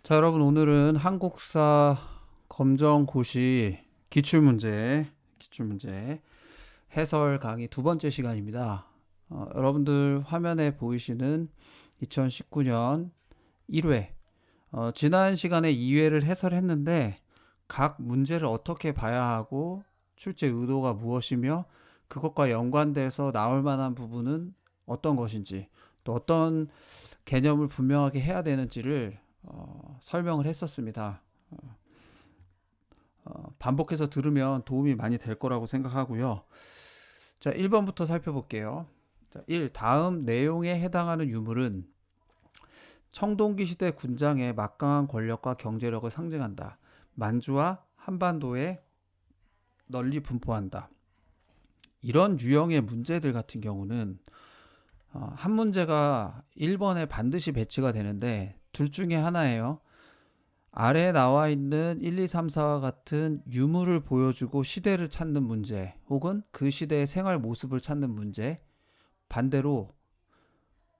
자, 여러분 오늘은 한국사 검정고시 기출문제 해설 강의 두 번째 시간입니다. 여러분들 화면에 보이시는 2019년 1회, 지난 시간에 2회를 해설했는데 각 문제를 어떻게 봐야 하고 출제 의도가 무엇이며 그것과 연관돼서 나올 만한 부분은 어떤 것인지 또 어떤 개념을 분명하게 해야 되는지를 설명을 했었습니다. 반복해서 들으면 도움이 많이 될 거라고 생각하고요. 자, 1번부터 살펴볼게요. 자, 1. 다음 내용에 해당하는 유물은 청동기 시대 군장의 막강한 권력과 경제력을 상징한다. 만주와 한반도에 널리 분포한다. 이런 유형의 문제들 같은 경우는 한 문제가 1번에 반드시 배치가 되는데 둘 중에 하나예요. 아래에 나와 있는 1, 2, 3, 4와 같은 유물을 보여주고 시대를 찾는 문제 혹은 그 시대의 생활 모습을 찾는 문제, 반대로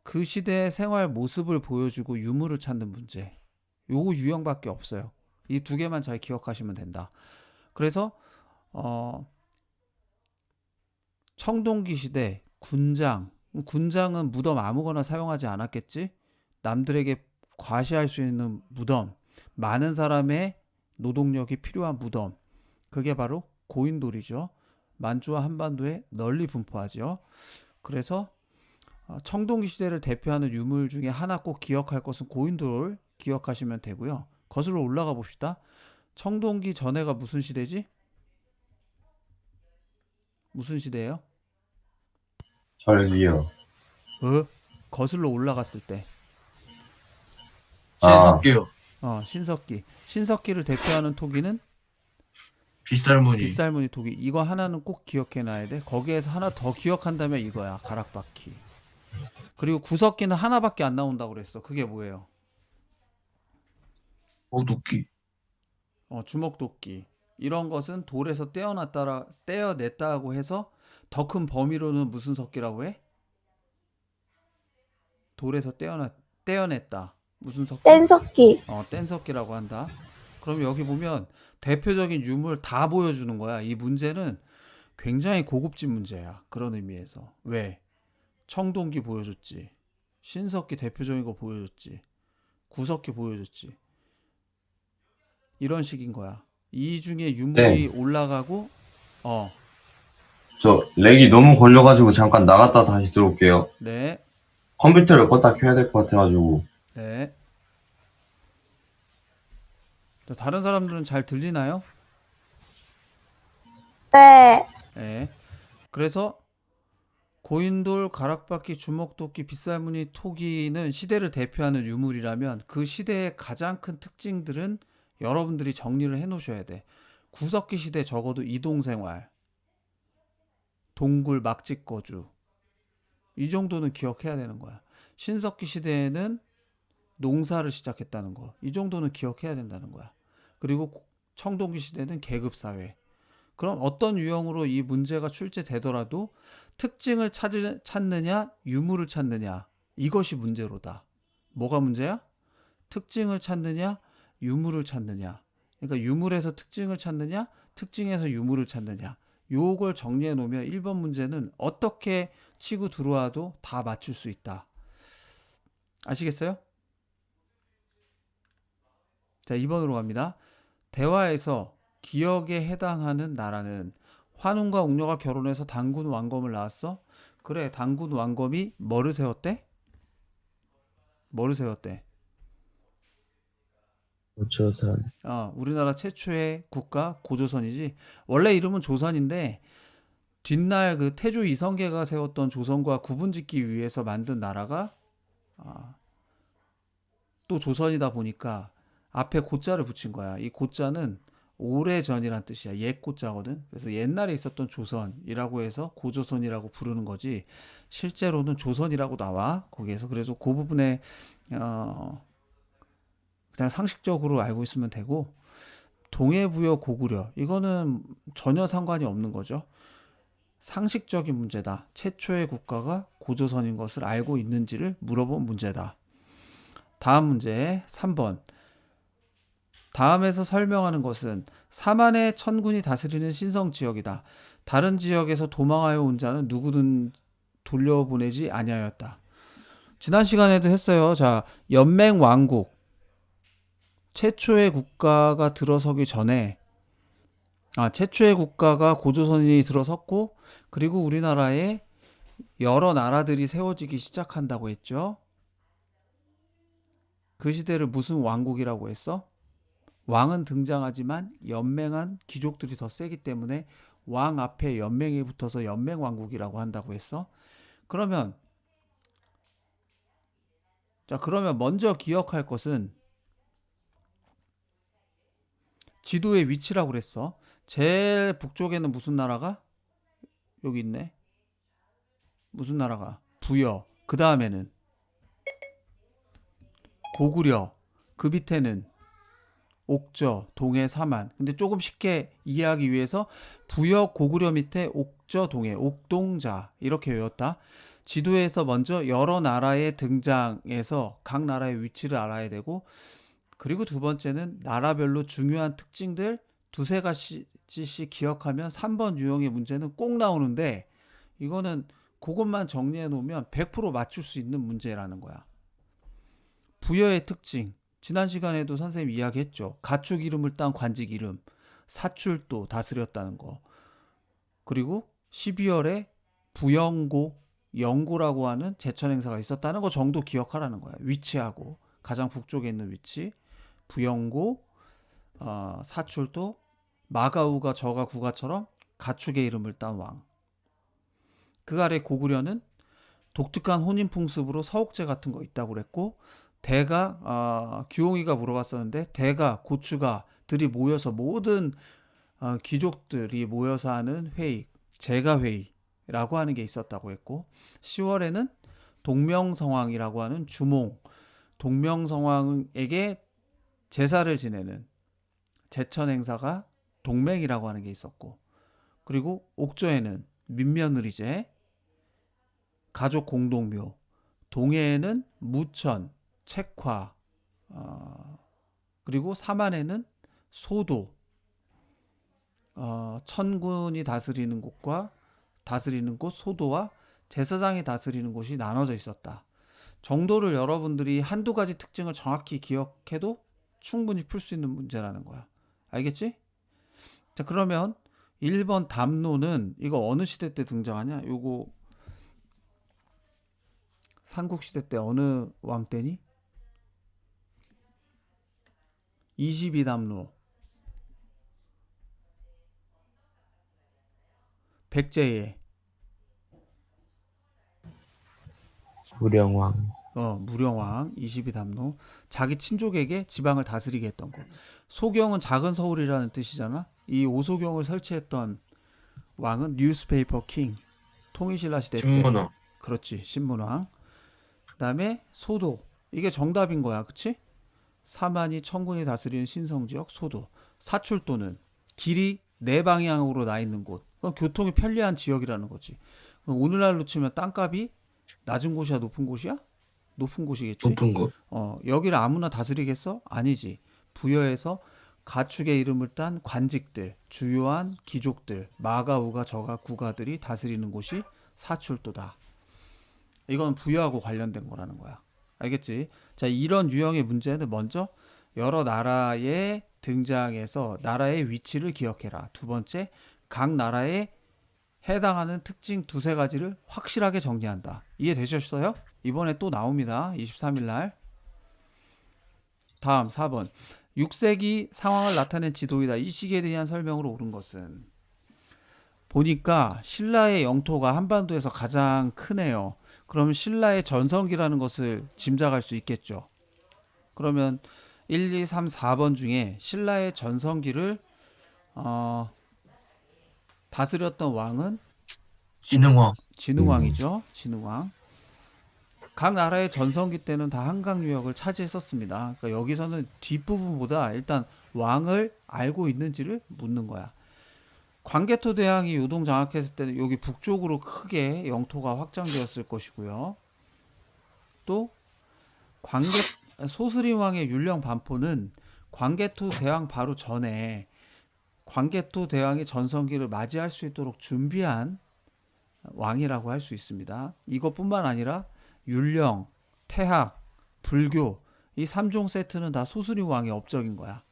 그 시대의 생활 모습을 보여주고 유물을 찾는 문제, 요 유형밖에 없어요. 이 두 개만 잘 기억하시면 된다. 그래서 청동기 시대 군장은 무덤 아무거나 사용하지 않았겠지. 남들에게 과시할 수 있는 무덤, 많은 사람의 노동력이 필요한 무덤, 그게 바로 고인돌이죠. 만주와 한반도에 널리 분포하죠. 그래서 청동기 시대를 대표하는 유물 중에 하나 꼭 기억할 것은 고인돌 기억하시면 되고요. 거슬러 올라가 봅시다. 청동기 전에가 무슨 시대지? 무슨 시대예요? 절기요. 거슬러 올라갔을 때. 아, 신석기요. 신석기를 대표하는 토기는 빗살무늬. 빗살무늬 토기. 이거 하나는 꼭 기억해 놔야 돼. 거기에서 하나 더 기억한다면 이거야. 가락바퀴. 그리고 구석기는 하나밖에 안 나온다고 그랬어. 그게 뭐예요? 오도끼. 주먹도끼. 이런 것은 돌에서 떼어냈다고 해서 더 큰 범위로는 무슨 석기라고 해? 돌에서 떼어냈다. 무슨 석기? 뗀석기. 뗀석기라고 한다. 그럼 여기 보면 대표적인 유물 다 보여주는 거야. 이 문제는 굉장히 고급진 문제야. 그런 의미에서. 왜? 청동기 보여줬지. 신석기 대표적인 거 보여줬지. 구석기 보여줬지. 이런 식인 거야. 이 중에 유물이 네. 올라가고, 어, 저 렉이 너무 걸려가지고 잠깐 나갔다 다시 들어올게요. 네, 컴퓨터를 껐다 켜야 될 것 같아가지고. 네. 다른 사람들은 잘 들리나요? 네. 네. 그래서 고인돌, 가락바퀴, 주먹도끼, 빗살무늬, 토기는 시대를 대표하는 유물이라면 그 시대의 가장 큰 특징들은 여러분들이 정리를 해 놓으셔야 돼. 구석기 시대 적어도 이동생활, 동굴 막집 거주, 이 정도는 기억해야 되는 거야. 신석기 시대에는 농사를 시작했다는 거, 이 정도는 기억해야 된다는 거야. 그리고 청동기 시대는 계급사회. 그럼 어떤 유형으로 이 문제가 출제되더라도 특징을 찾느냐, 유무를 찾느냐, 이것이 문제로다. 뭐가 문제야? 특징을 찾느냐, 유무를 찾느냐. 그러니까 유물에서 특징을 찾느냐, 특징에서 유무를 찾느냐. 요걸 정리해 놓으면 1번 문제는 어떻게 치고 들어와도 다 맞출 수 있다. 아시겠어요? 자, 2번으로 갑니다. 대화에서 기역에 해당하는 나라는 환웅과 웅녀가 결혼해서 단군 왕검을 낳았어? 그래, 단군 왕검이 뭐를 세웠대? 뭐를 세웠대? 고조선. 우리나라 최초의 국가 고조선이지. 원래 이름은 조선인데 뒷날 그 태조 이성계가 세웠던 조선과 구분짓기 위해서 만든 나라가 또 조선이다 보니까 앞에 고자를 붙인 거야. 이 고자는 오래전이란 뜻이야. 옛 고자거든. 그래서 옛날에 있었던 조선이라고 해서 고조선이라고 부르는 거지. 실제로는 조선이라고 나와. 거기에서. 그래서 그 부분에 어, 그냥 상식적으로 알고 있으면 되고, 동해부여 고구려, 이거는 전혀 상관이 없는 거죠. 상식적인 문제다. 최초의 국가가 고조선인 것을 알고 있는지를 물어본 문제다. 다음 문제 3번. 다음에서 설명하는 것은 사만의 천군이 다스리는 신성 지역이다. 다른 지역에서 도망하여 온 자는 누구든 돌려보내지 아니하였다. 지난 시간에도 했어요. 자, 연맹 왕국 최초의 국가가 들어서기 전에 최초의 국가가 고조선이 들어섰고 그리고 우리나라에 여러 나라들이 세워지기 시작한다고 했죠. 그 시대를 무슨 왕국이라고 했어? 왕은 등장하지만 연맹한 귀족들이 더 세기 때문에 왕 앞에 연맹이 붙어서 연맹왕국이라고 한다고 했어. 그러면 먼저 기억할 것은 지도의 위치라고 그랬어. 제일 북쪽에는 무슨 나라가? 여기 있네. 무슨 나라가? 부여. 그 다음에는 고구려. 그 밑에는 옥저, 동해, 사만. 근데 조금 쉽게 이해하기 위해서 부여, 고구려 밑에 옥저, 동해, 옥동자 이렇게 외웠다. 지도에서 먼저 여러 나라의 등장에서 각 나라의 위치를 알아야 되고, 그리고 두 번째는 나라별로 중요한 특징들 두세 가지씩 기억하면 3번 유형의 문제는 꼭 나오는데, 이거는 그것만 정리해 놓으면 100% 맞출 수 있는 문제라는 거야. 부여의 특징. 지난 시간에도 선생님 이야기했죠. 가축 이름을 딴 관직 이름, 사출도 다스렸다는 거. 그리고 12월에 부영고, 영고라고 하는 제천 행사가 있었다는 거 정도 기억하라는 거야. 위치하고 가장 북쪽에 있는 위치, 부영고, 사출도, 마가우가 저가 구가처럼 가축의 이름을 딴 왕. 그 아래 고구려는 독특한 혼인 풍습으로 서옥제 같은 거 있다고 그랬고, 대가 규홍이가 물어봤었는데 대가 고추가들이 모여서 모든 귀족들이 모여서 하는 회의, 제가회의라고 하는 게 있었다고 했고, 10월에는 동명성왕이라고 하는 주몽, 동명성왕에게 제사를 지내는 제천 행사가 동맹이라고 하는 게 있었고, 그리고 옥저에는 민며느리제, 가족 공동묘, 동해에는 무천, 책화, 그리고 사만에는 소도, 천군이 다스리는 곳과 다스리는 곳 소도와 제사장이 다스리는 곳이 나눠져 있었다. 정도를 여러분들이 한두 가지 특징을 정확히 기억해도 충분히 풀 수 있는 문제라는 거야. 알겠지? 자, 그러면 1번 담노는 이거 어느 시대 때 등장하냐? 요거 삼국시대 때 어느 왕 때니? 22담로 백제의 무령왕. 무령왕 22담로, 자기 친족에게 지방을 다스리게 했던 거. 소경은 작은 서울이라는 뜻이잖아. 이 오소경을 설치했던 왕은 뉴스페이퍼 킹, 통일신라 시대 때. 신문왕. 그렇지, 신문왕. 그다음에 소도, 이게 정답인 거야, 그치? 사만이 천군이 다스리는 신성지역 소도. 사출도는 길이 네 방향으로 나 있는 곳, 교통이 편리한 지역이라는 거지. 오늘날로 치면 땅값이 낮은 곳이야, 높은 곳이야? 높은 곳이겠지. 높은 곳. 여기를 아무나 다스리겠어? 아니지. 부여에서 가축의 이름을 딴 관직들, 주요한 귀족들, 마가, 우가, 저가, 구가들이 다스리는 곳이 사출도다. 이건 부여하고 관련된 거라는 거야. 알겠지? 자, 이런 유형의 문제는 먼저 여러 나라의 등장에서 나라의 위치를 기억해라. 두 번째, 각 나라에 해당하는 특징 두세 가지를 확실하게 정리한다. 이해되셨어요? 이번에 또 나옵니다. 23일 날. 다음 4번. 6세기 상황을 나타낸 지도이다. 이 시기에 대한 설명으로 옳은 것은, 보니까 신라의 영토가 한반도에서 가장 크네요. 그럼 신라의 전성기라는 것을 짐작할 수 있겠죠. 그러면 1, 2, 3, 4번 중에 신라의 전성기를 다스렸던 왕은 진흥왕. 진흥왕이죠. 진흥왕. 각 나라의 전성기 때는 다 한강 유역을 차지했었습니다. 그러니까 여기서는 뒷부분보다 일단 왕을 알고 있는지를 묻는 거야. 광개토 대왕이 요동 장악했을 때는 여기 북쪽으로 크게 영토가 확장되었을 것이고요. 또 소스림 왕의 율령 반포는 광개토 대왕 바로 전에 광개토 대왕이 전성기를 맞이할 수 있도록 준비한 왕이라고 할 수 있습니다. 이것뿐만 아니라 율령, 태학, 불교 이 3종 세트는 다 소수림 왕의 업적인 거야.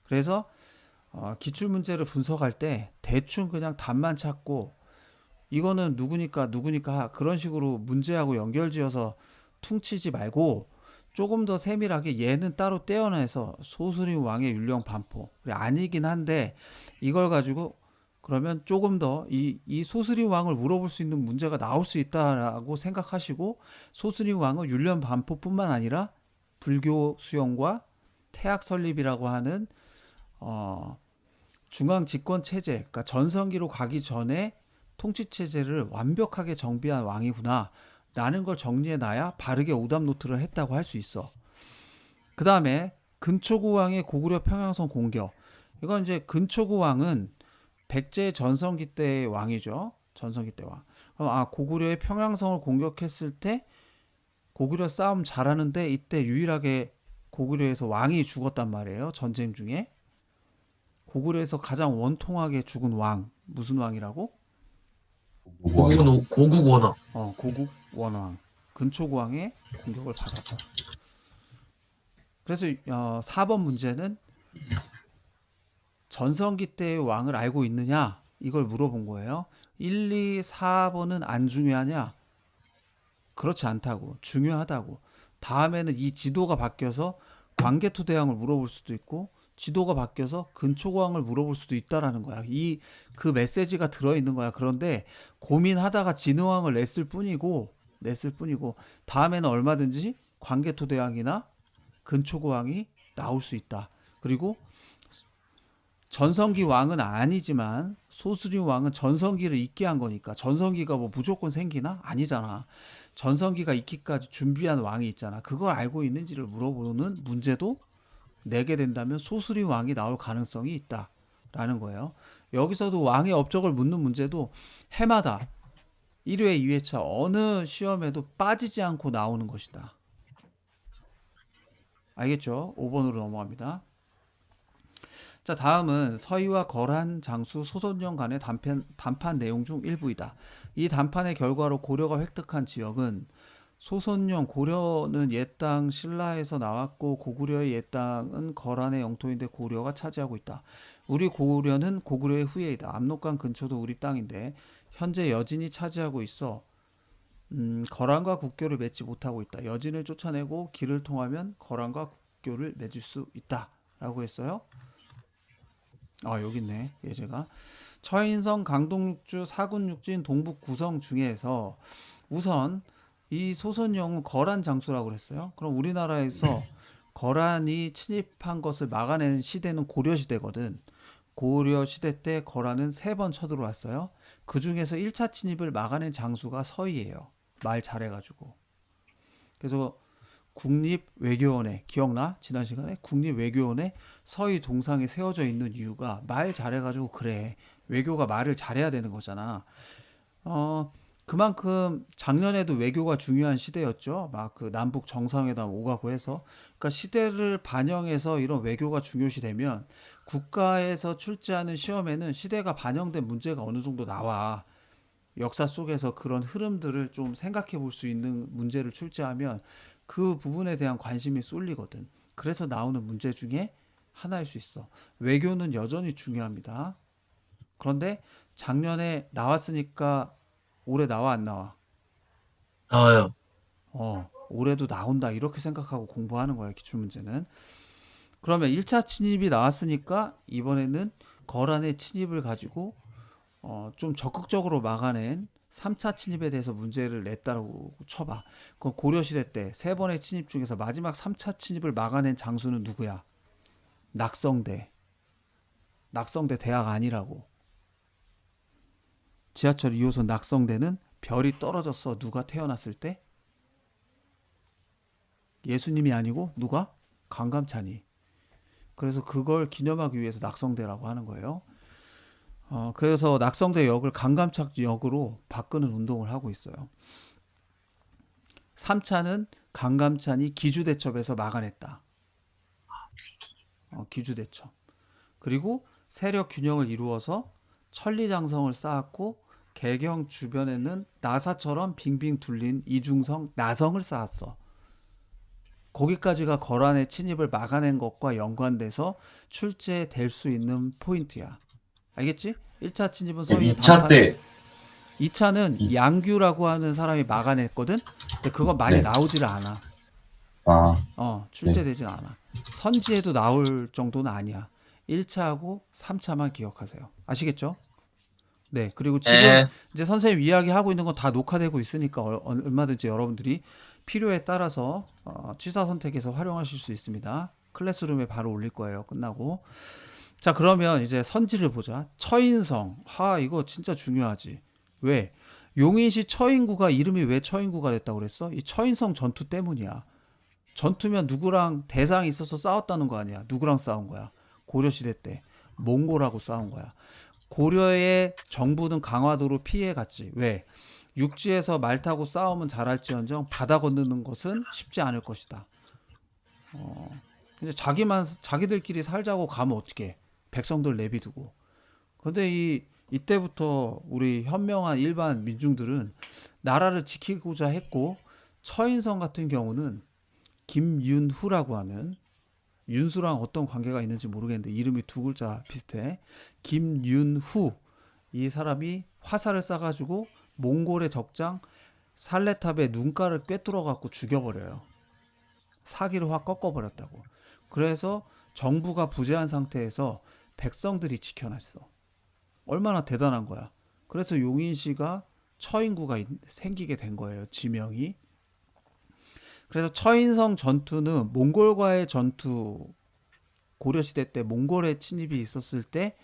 그래서 기출 문제를 분석할 때 대충 그냥 답만 찾고 이거는 누구니까 그런 식으로 문제하고 연결지어서 퉁치지 말고 조금 더 세밀하게 얘는 따로 떼어내서 소수림 왕의 율령 반포 아니긴 한데 이걸 가지고 그러면 조금 더 이 소수림 왕을 물어볼 수 있는 문제가 나올 수 있다라고 생각하시고 소수림 왕은 율령 반포뿐만 아니라 불교 수용과 태학 설립이라고 하는 중앙 집권 체제, 그러니까 전성기로 가기 전에 통치 체제를 완벽하게 정비한 왕이구나라는 걸 정리해 놔야 바르게 오답 노트를 했다고 할 수 있어. 그 다음에 근초고 왕의 고구려 평양성 공격. 이건 이제 근초고 왕은 백제 전성기 때의 왕이죠. 전성기 때 왕. 그럼 고구려의 평양성을 공격했을 때 고구려 싸움 잘하는데 이때 유일하게 고구려에서 왕이 죽었단 말이에요. 전쟁 중에. 고구려에서 가장 원통하게 죽은 왕. 무슨 왕이라고? 고국 원어. 고국 원왕. 근초고 왕의 공격을 받았어. 그래서 4번 문제는 전성기 때의 왕을 알고 있느냐? 이걸 물어본 거예요. 1, 2, 4번은 안 중요하냐? 그렇지 않다고. 중요하다고. 다음에는 이 지도가 바뀌어서 광개토 대왕을 물어볼 수도 있고 지도가 바뀌어서 근초고왕을 물어볼 수도 있다라는 거야. 그 메시지가 들어있는 거야. 그런데 고민하다가 진흥왕을 냈을 뿐이고 다음에는 얼마든지 광개토 대왕이나 근초고왕이 나올 수 있다. 그리고 전성기 왕은 아니지만 소수림 왕은 전성기를 있게 한 거니까 전성기가 뭐 무조건 생기나? 아니잖아. 전성기가 있기까지 준비한 왕이 있잖아. 그걸 알고 있는지를 물어보는 문제도 내게 된다면 소수림 왕이 나올 가능성이 있다라는 거예요. 여기서도 왕의 업적을 묻는 문제도 해마다 1회, 2회차 어느 시험에도 빠지지 않고 나오는 것이다. 알겠죠? 5번으로 넘어갑니다. 자, 다음은 서희와 거란, 장수, 소선영 간의 담판 내용 중 일부이다. 이 담판의 결과로 고려가 획득한 지역은 소선영, 고려는 옛 땅 신라에서 나왔고 고구려의 옛 땅은 거란의 영토인데 고려가 차지하고 있다. 우리 고구려는 고구려의 후예이다. 압록강 근처도 우리 땅인데 현재 여진이 차지하고 있어. 거란과 국교를 맺지 못하고 있다. 여진을 쫓아내고 길을 통하면 거란과 국교를 맺을 수 있다. 라고 했어요. 여기 있네. 예제가. 처인성, 강동육주, 사군육진, 동북 구성 중에서 우선 이 소선영은 거란 장수라고 그랬어요. 그럼 우리나라에서 거란이 침입한 것을 막아낸 시대는 고려 시대거든. 고려 시대 때 거란은 3번 쳐들어왔어요. 그 중에서 1차 침입을 막아낸 장수가 서희예요. 말 잘해가지고. 그래서 국립외교원에 기억나? 지난 시간에 국립외교원에 서희 동상이 세워져 있는 이유가 말 잘해가지고 그래. 외교가 말을 잘해야 되는 거잖아. 그만큼 작년에도 외교가 중요한 시대였죠. 막 그 남북 정상회담 오가고 해서. 그러니까 시대를 반영해서 이런 외교가 중요시되면 국가에서 출제하는 시험에는 시대가 반영된 문제가 어느 정도 나와. 역사 속에서 그런 흐름들을 좀 생각해 볼 수 있는 문제를 출제하면 그 부분에 대한 관심이 쏠리거든. 그래서 나오는 문제 중에 하나일 수 있어. 외교는 여전히 중요합니다. 그런데 작년에 나왔으니까 올해 나와 안 나와? 나와요. 올해도 나온다 이렇게 생각하고 공부하는 거예요. 기출문제는. 그러면 1차 침입이 나왔으니까 이번에는 거란의 침입을 가지고 좀 적극적으로 막아낸 3차 침입에 대해서 문제를 냈다고 쳐봐. 그럼 고려시대 때 3번의 침입 중에서 마지막 3차 침입을 막아낸 장수는 누구야? 낙성대. 낙성대 대학 아니라고. 지하철 2호선 낙성대는 별이 떨어졌어. 누가 태어났을 때? 예수님이 아니고 누가? 강감찬이. 그래서 그걸 기념하기 위해서 낙성대라고 하는 거예요. 그래서 낙성대 역을 강감찬 역으로 바꾸는 운동을 하고 있어요. 3차는 강감찬이 기주대첩에서 막아냈다. 기주대첩. 그리고 세력 균형을 이루어서 천리장성을 쌓았고 개경 주변에는 나사처럼 빙빙 둘린 이중성 나성을 쌓았어. 거기까지가 거란의 침입을 막아낸 것과 연관돼서 출제될 수 있는 포인트야. 알겠지? 1차 침입은 서인의 2차 단판, 때 2차는 양규라고 하는 사람이 막아냈거든. 근데 그건 많이 네. 나오지를 않아. 아, 출제되진 않아. 선지에도 나올 정도는 아니야. 1차하고 3차만 기억하세요. 아시겠죠? 네. 그리고 지금 에, 이제 선생님 이야기하고 있는 건 다 녹화되고 있으니까 얼마든지 여러분들이 필요에 따라서 취사 선택해서 활용하실 수 있습니다. 클래스룸에 바로 올릴 거예요. 끝나고. 자, 그러면 이제 선지를 보자. 처인성. 이거 진짜 중요하지. 왜? 용인시 처인구가 이름이 왜 처인구가 됐다고 그랬어? 이 처인성 전투 때문이야. 전투면 누구랑 대상이 있어서 싸웠다는 거 아니야. 누구랑 싸운 거야? 고려시대 때 몽골하고 싸운 거야. 고려의 정부는 강화도로 피해갔지. 왜? 육지에서 말 타고 싸우면 잘할지언정 바다 건너는 것은 쉽지 않을 것이다. 근데 자기들끼리 살자고 가면 어떻게? 백성들 내비두고. 근데 이때부터 우리 현명한 일반 민중들은 나라를 지키고자 했고 처인성 같은 경우는 김윤후라고 하는 윤수랑 어떤 관계가 있는지 모르겠는데 이름이 두 글자 비슷해. 김윤후 이 사람이 화살을 쏴가지고 몽골의 적장 살레탑의 눈가를 꿰뚫어 갖고 죽여버려요. 사기를 확 꺾어버렸다고. 그래서 정부가 부재한 상태에서 백성들이 지켜놨어. 얼마나 대단한 거야. 그래서 용인시가 처인구가 생기게 된 거예요. 지명이. 그래서 처인성 전투는 몽골과의 전투, 고려시대 때 몽골의 침입이 있었을 때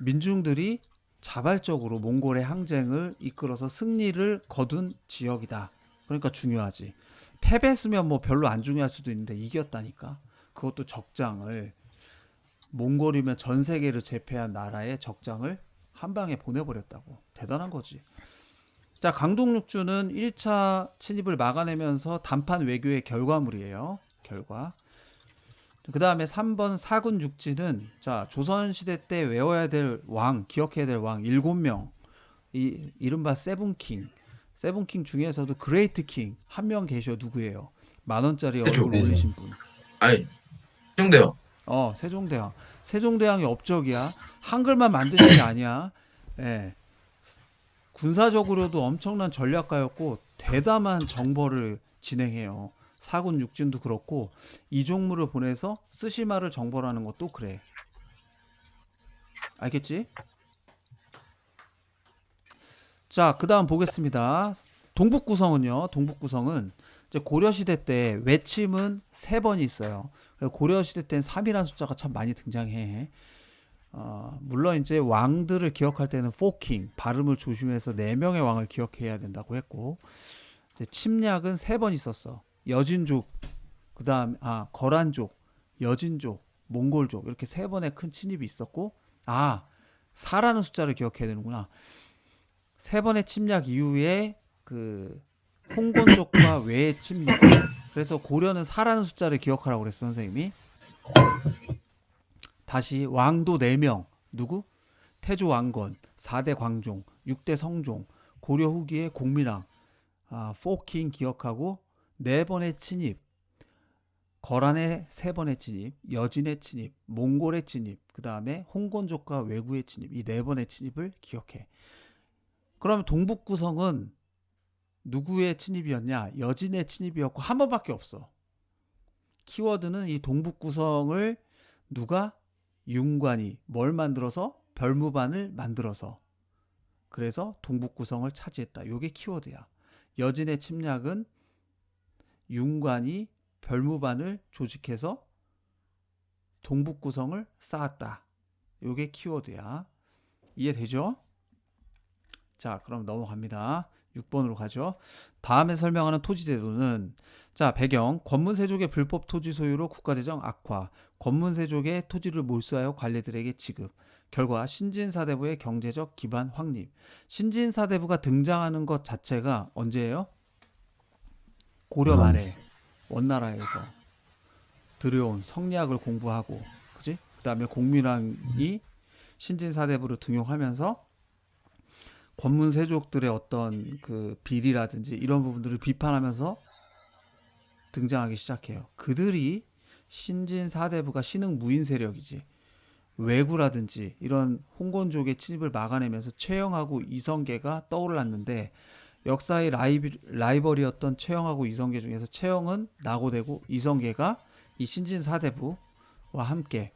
민중들이 자발적으로 몽골의 항쟁을 이끌어서 승리를 거둔 지역이다. 그러니까 중요하지. 패배했으면 뭐 별로 안 중요할 수도 있는데 이겼다니까. 그것도 적장을 몽골이면 전 세계를 제패한 나라의 적장을 한 방에 보내버렸다고. 대단한 거지. 자, 강동육주는 1차 침입을 막아내면서 단판 외교의 결과물이에요. 결과. 그 다음에 3번 사군 육지는 자 조선시대 때 외워야 될 왕, 기억해야 될 왕 7명. 이른바 세븐킹. 세븐킹 중에서도 그레이트 킹 한 명 계셔. 누구예요? 10,000원짜리 세종. 얼굴 올리신 분. 아니, 세종대왕. 세종대왕. 세종대왕이 업적이야. 한글만 만드신 게 아니야. 예. 군사적으로도 엄청난 전략가였고 대담한 정벌을 진행해요. 사군 육진도 그렇고 이종무를 보내서 쓰시마를 정벌하는 것도 그래. 알겠지? 자, 그 다음 보겠습니다. 동북구성은요. 동북구성은 이제 고려시대 때 외침은 3번이 있어요. 고려시대 때는 3이라는 숫자가 참 많이 등장해. 물론 이제 왕들을 기억할 때는 포킹 발음을 조심해서 4명의 왕을 기억해야 된다고 했고 이제 침략은 3번 있었어. 여진족, 그다음 거란족, 여진족, 몽골족 이렇게 3번의 큰 침입이 있었고 4라는 숫자를 기억해야 되는구나. 3번의 침략 이후에 그 홍건족과 외의 침략. 그래서 고려는 4라는 숫자를 기억하라고 그랬어 선생님이. 다시 왕도 4명. 누구? 태조 왕건, 4대 광종, 6대 성종, 고려 후기의 공민왕, 포킹 기억하고 4번의 침입, 거란의 3번의 침입, 여진의 침입, 몽골의 침입, 그 다음에 홍건족과 왜구의 침입, 이 4번의 침입을 기억해. 그러면 동북구성은 누구의 침입이었냐? 여진의 침입이었고 한 번밖에 없어. 키워드는 이 동북구성을 누가? 윤관이 뭘 만들어서? 별무반을 만들어서. 그래서 동북구성을 차지했다. 요게 키워드야. 여진의 침략은 윤관이 별무반을 조직해서 동북구성을 쌓았다. 요게 키워드야. 이해되죠? 자, 그럼 넘어갑니다. 6번으로 가죠. 다음에 설명하는 토지제도는 자, 배경 권문세족의 불법 토지 소유로 국가재정 악화, 권문세족의 토지를 몰수하여 관리들에게 지급, 결과 신진사대부의 경제적 기반 확립. 신진사대부가 등장하는 것 자체가 언제예요? 고려 말에 원나라에서. 들여온 성리학을 공부하고, 그지? 그다음에 공민왕이 신진사대부를 등용하면서 권문세족들의 어떤 그 비리라든지 이런 부분들을 비판하면서 등장하기 시작해요. 그들이 신진사대부가 신흥 무인 세력이지, 왜구라든지 이런 홍건족의 침입을 막아내면서 최영하고 이성계가 떠올랐는데, 역사의 라이벌이었던 최영하고 이성계 중에서 최영은 낙오되고 이성계가 이 신진사대부와 함께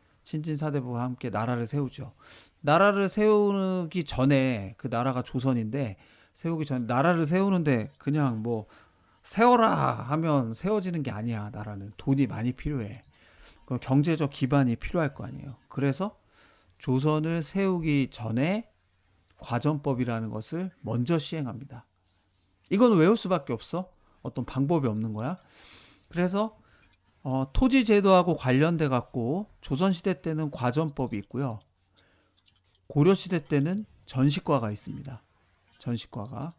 나라를 세우죠. 나라를 세우기 전에, 그 나라가 조선인데, 세우기 전에 나라를 세우는데 그냥 뭐 세워라 하면 세워지는 게 아니야. 나라는 돈이 많이 필요해. 그럼 경제적 기반이 필요할 거 아니에요. 그래서 조선을 세우기 전에 과전법이라는 것을 먼저 시행합니다. 이건 외울 수밖에 없어. 어떤 방법이 없는 거야. 그래서 토지 제도하고 관련돼 갖고 조선시대 때는 과전법이 있고요. 고려시대 때는 전시과가 있습니다. 전시과가.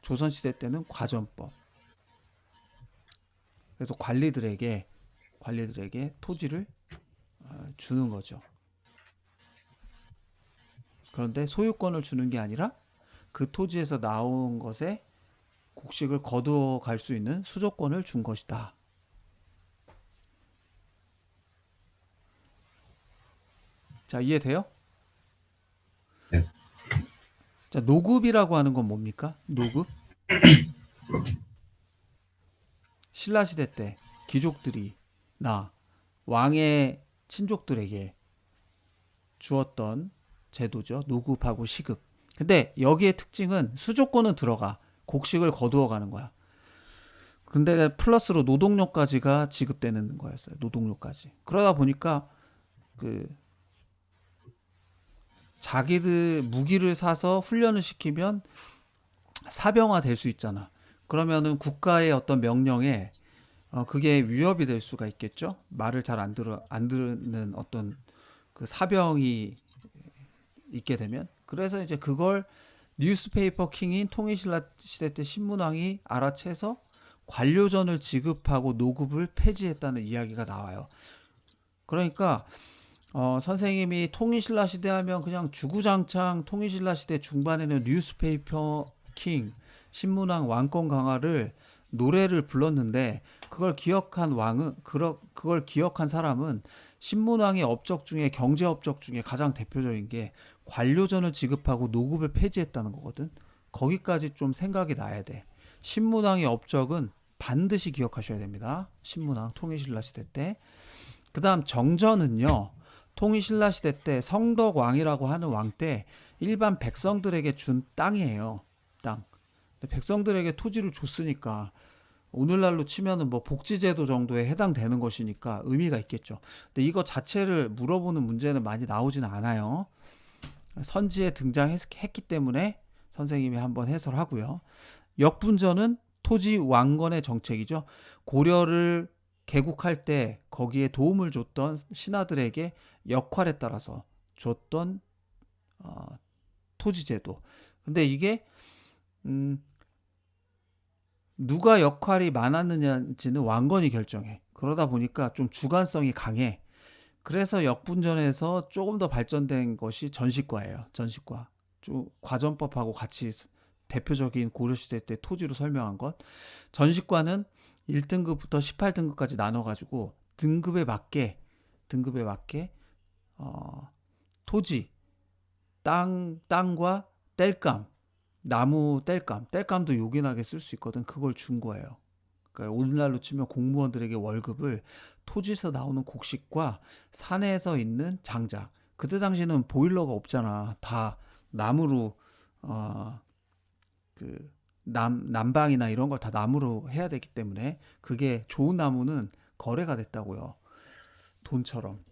조선시대 때는 과전법. 그래서 관리들에게 토지를 주는 거죠. 그런데 소유권을 주는 게 아니라 그 토지에서 나온 것에 곡식을 거두어 갈 수 있는 수조권을 준 것이다. 자, 이해돼요? 네. 자, 노급이라고 하는 건 뭡니까? 노급? 신라시대 때 귀족들이 왕의 친족들에게 주었던 제도죠. 노급하고 시급. 근데 여기에 특징은 수조권은 들어가. 곡식을 거두어 가는 거야. 근데 플러스로 노동요까지가 지급되는 거였어요. 노동요까지. 그러다 보니까 그 자기들 무기를 사서 훈련을 시키면 사병화 될 수 있잖아. 그러면은 국가의 어떤 명령에 그게 위협이 될 수가 있겠죠. 말을 잘 안 듣는 어떤 그 사병이 있게 되면. 그래서 이제 그걸 뉴스페이퍼 킹인 통일신라 시대 때 신문왕이 알아채서 관료전을 지급하고 노급을 폐지했다는 이야기가 나와요. 그러니까 선생님이 통일신라 시대 하면 그냥 주구장창 통일신라 시대 중반에는 뉴스페이퍼 킹, 신문왕 왕권 강화를 노래를 불렀는데, 그걸 기억한 사람은 신문왕의 업적 중에, 경제 업적 중에 가장 대표적인 게 관료전을 지급하고 노급을 폐지했다는 거거든. 거기까지 좀 생각이 나야 돼. 신문왕의 업적은 반드시 기억하셔야 됩니다. 신문왕 통일신라 시대 때. 그 다음 정전은요, 통일신라 시대 때 성덕왕이라고 하는 왕 때 일반 백성들에게 준 땅이에요. 땅. 백성들에게 토지를 줬으니까 오늘날로 치면은 뭐 복지제도 정도에 해당되는 것이니까 의미가 있겠죠. 근데 이거 자체를 물어보는 문제는 많이 나오지는 않아요. 선지에 등장했기 때문에 선생님이 한번 해설하고요. 역분전은 토지 왕건의 정책이죠. 고려를 개국할 때 거기에 도움을 줬던 신하들에게 역할에 따라서 줬던 토지제도. 근데 이게 누가 역할이 많았느냐지는 왕건이 결정해. 그러다 보니까 좀 주관성이 강해. 그래서 역분전에서 조금 더 발전된 것이 전시과예요. 전시과. 좀 과전법하고 같이 대표적인 고려시대 때 토지로 설명한 것. 전시과는 1등급부터 18등급까지 나눠가지고 등급에 맞게 토지, 땅과 땔감, 나무 땔감도 요긴하게 쓸 수 있거든. 그걸 준 거예요. 그러니까 오늘날로 치면 공무원들에게 월급을 토지에서 나오는 곡식과 산에서 있는 장작. 그때 당시는 보일러가 없잖아. 다 나무로 그 난방이나 이런 걸 다 나무로 해야 되기 때문에 그게 좋은 나무는 거래가 됐다고요. 돈처럼.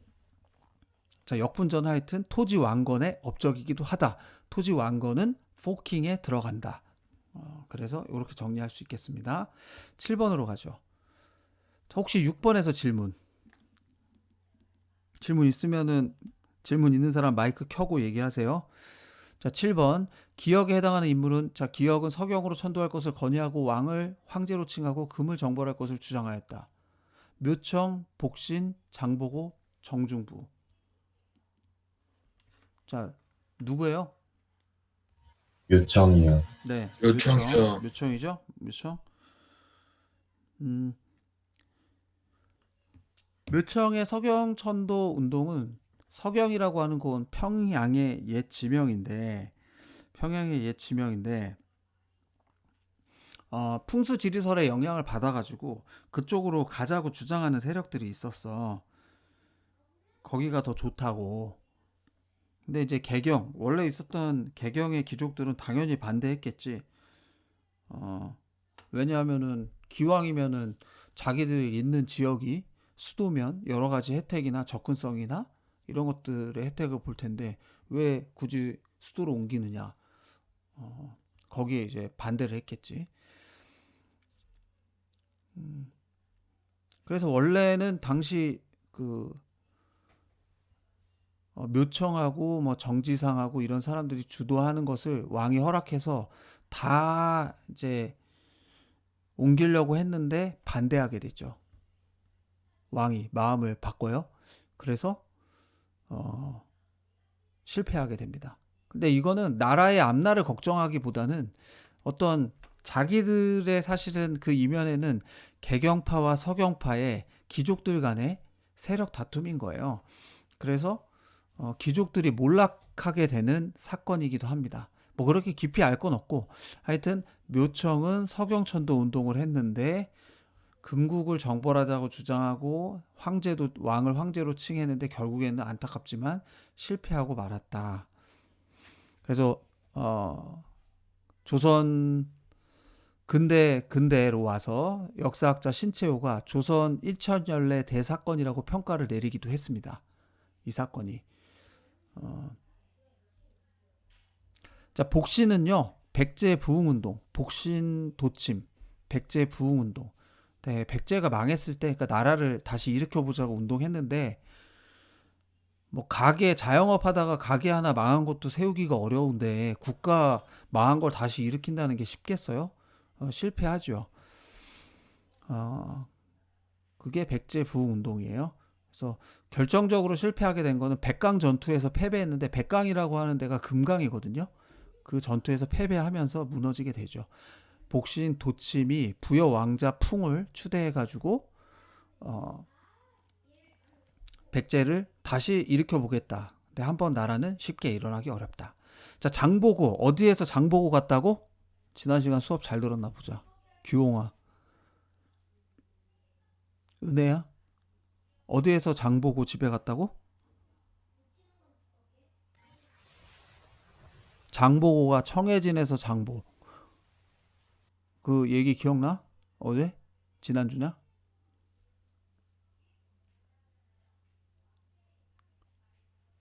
자, 역분전 하여튼 토지 왕건의 업적이기도 하다. 토지 왕건은 포킹에 들어간다. 그래서 이렇게 정리할 수 있겠습니다. 7번으로 가죠. 혹시 6번에서 질문 있으면은 질문 있는 사람 마이크 켜고 얘기하세요. 자, 7번. 기역에 해당하는 인물은, 자, 기역은 서경으로 천도할 것을 건의하고 왕을 황제로 칭하고 금을 정벌할 것을 주장하였다. 묘청, 복신, 장보고, 정중부. 자, 누구예요? 요청이요. 네, 요청이요. 묘청이죠? 묘청. 음, 묘청의 서경천도 운동은 서경이라고 하는 곳은 평양의 옛 지명인데 풍수 지리설의 영향을 받아가지고 그쪽으로 가자고 주장하는 세력들이 있었어. 거기가 더 좋다고. 근데 이제 원래 있었던 개경의 귀족들은 당연히 반대했겠지. 왜냐하면은 기왕이면은 자기들이 있는 지역이 수도면 여러 가지 혜택이나 접근성이나 이런 것들의 혜택을 볼 텐데 왜 굳이 수도로 옮기느냐. 거기에 이제 반대를 했겠지. 그래서 원래는 당시 그 묘청하고 뭐 정지상하고 이런 사람들이 주도하는 것을 왕이 허락해서 다 이제 옮기려고 했는데 반대하게 됐죠. 왕이 마음을 바꿔요. 그래서 실패하게 됩니다. 근데 이거는 나라의 앞날을 걱정하기보다는 어떤 자기들의 사실은 그 이면에는 개경파와 서경파의 귀족들 간의 세력 다툼인 거예요. 그래서 귀족들이 몰락하게 되는 사건이기도 합니다. 뭐 그렇게 깊이 알 건 없고 하여튼 묘청은 서경천도 운동을 했는데 금국을 정벌하자고 주장하고 왕을 황제로 칭했는데 결국에는 안타깝지만 실패하고 말았다. 그래서 조선 근대로 와서 역사학자 신채호가 조선 일천연례 대사건이라고 평가를 내리기도 했습니다. 이 사건이. 자, 복신은요. 백제 부흥운동, 복신 도침, 백제 부흥운동. 네, 백제가 망했을 때 그러니까 나라를 다시 일으켜보자고 운동했는데 뭐 자영업 하다가 가게 하나 망한 것도 세우기가 어려운데 국가 망한 걸 다시 일으킨다는 게 쉽겠어요? 실패하죠. 그게 백제 부흥운동이에요. 그래서 결정적으로 실패하게 된 거는 백강 전투에서 패배했는데 백강이라고 하는 데가 금강이거든요. 그 전투에서 패배하면서 무너지게 되죠. 복신 도침이 부여 왕자 풍을 추대해가지고 백제를 다시 일으켜 보겠다. 근데 한번 나라는 쉽게 일어나기 어렵다. 자, 장보고 어디에서 장보고 갔다고? 지난 시간 수업 잘 들었나 보자. 규홍아, 은혜야, 어디에서 장보고 집에 갔다고? 장보고가 청해진에서 장보. 그 얘기 기억나? 어제? 지난주냐?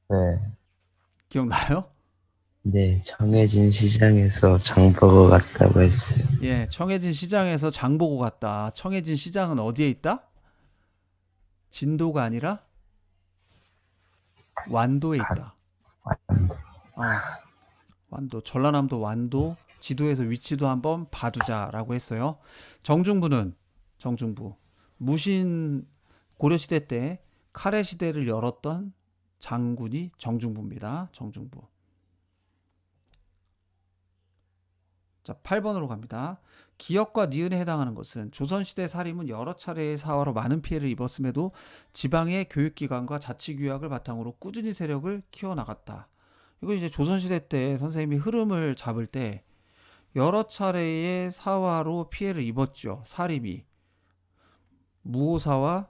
네, 기억나요? 네, 정해진 시장에서 장 보고 갔다고 했어요. 예, 청해진 시장에서 장보고 갔다. 청해진 시장은 어디에 있다? 진도가 아니라 완도에 있다. 완도, 전라남도 완도, 지도에서 위치도 한번 봐두자라고 했어요. 정중부, 무신 고려시대 때 카레 시대를 열었던 장군이 정중부입니다. 정중부. 자, 8번으로 갑니다. 기역과 니은에 해당하는 것은 조선시대 사림은 여러 차례의 사화로 많은 피해를 입었음에도 지방의 교육기관과 자치규약을 바탕으로 꾸준히 세력을 키워나갔다. 이거 이제 조선시대 때 선생님이 흐름을 잡을 때 여러 차례의 사화로 피해를 입었죠. 사림이. 무오사화,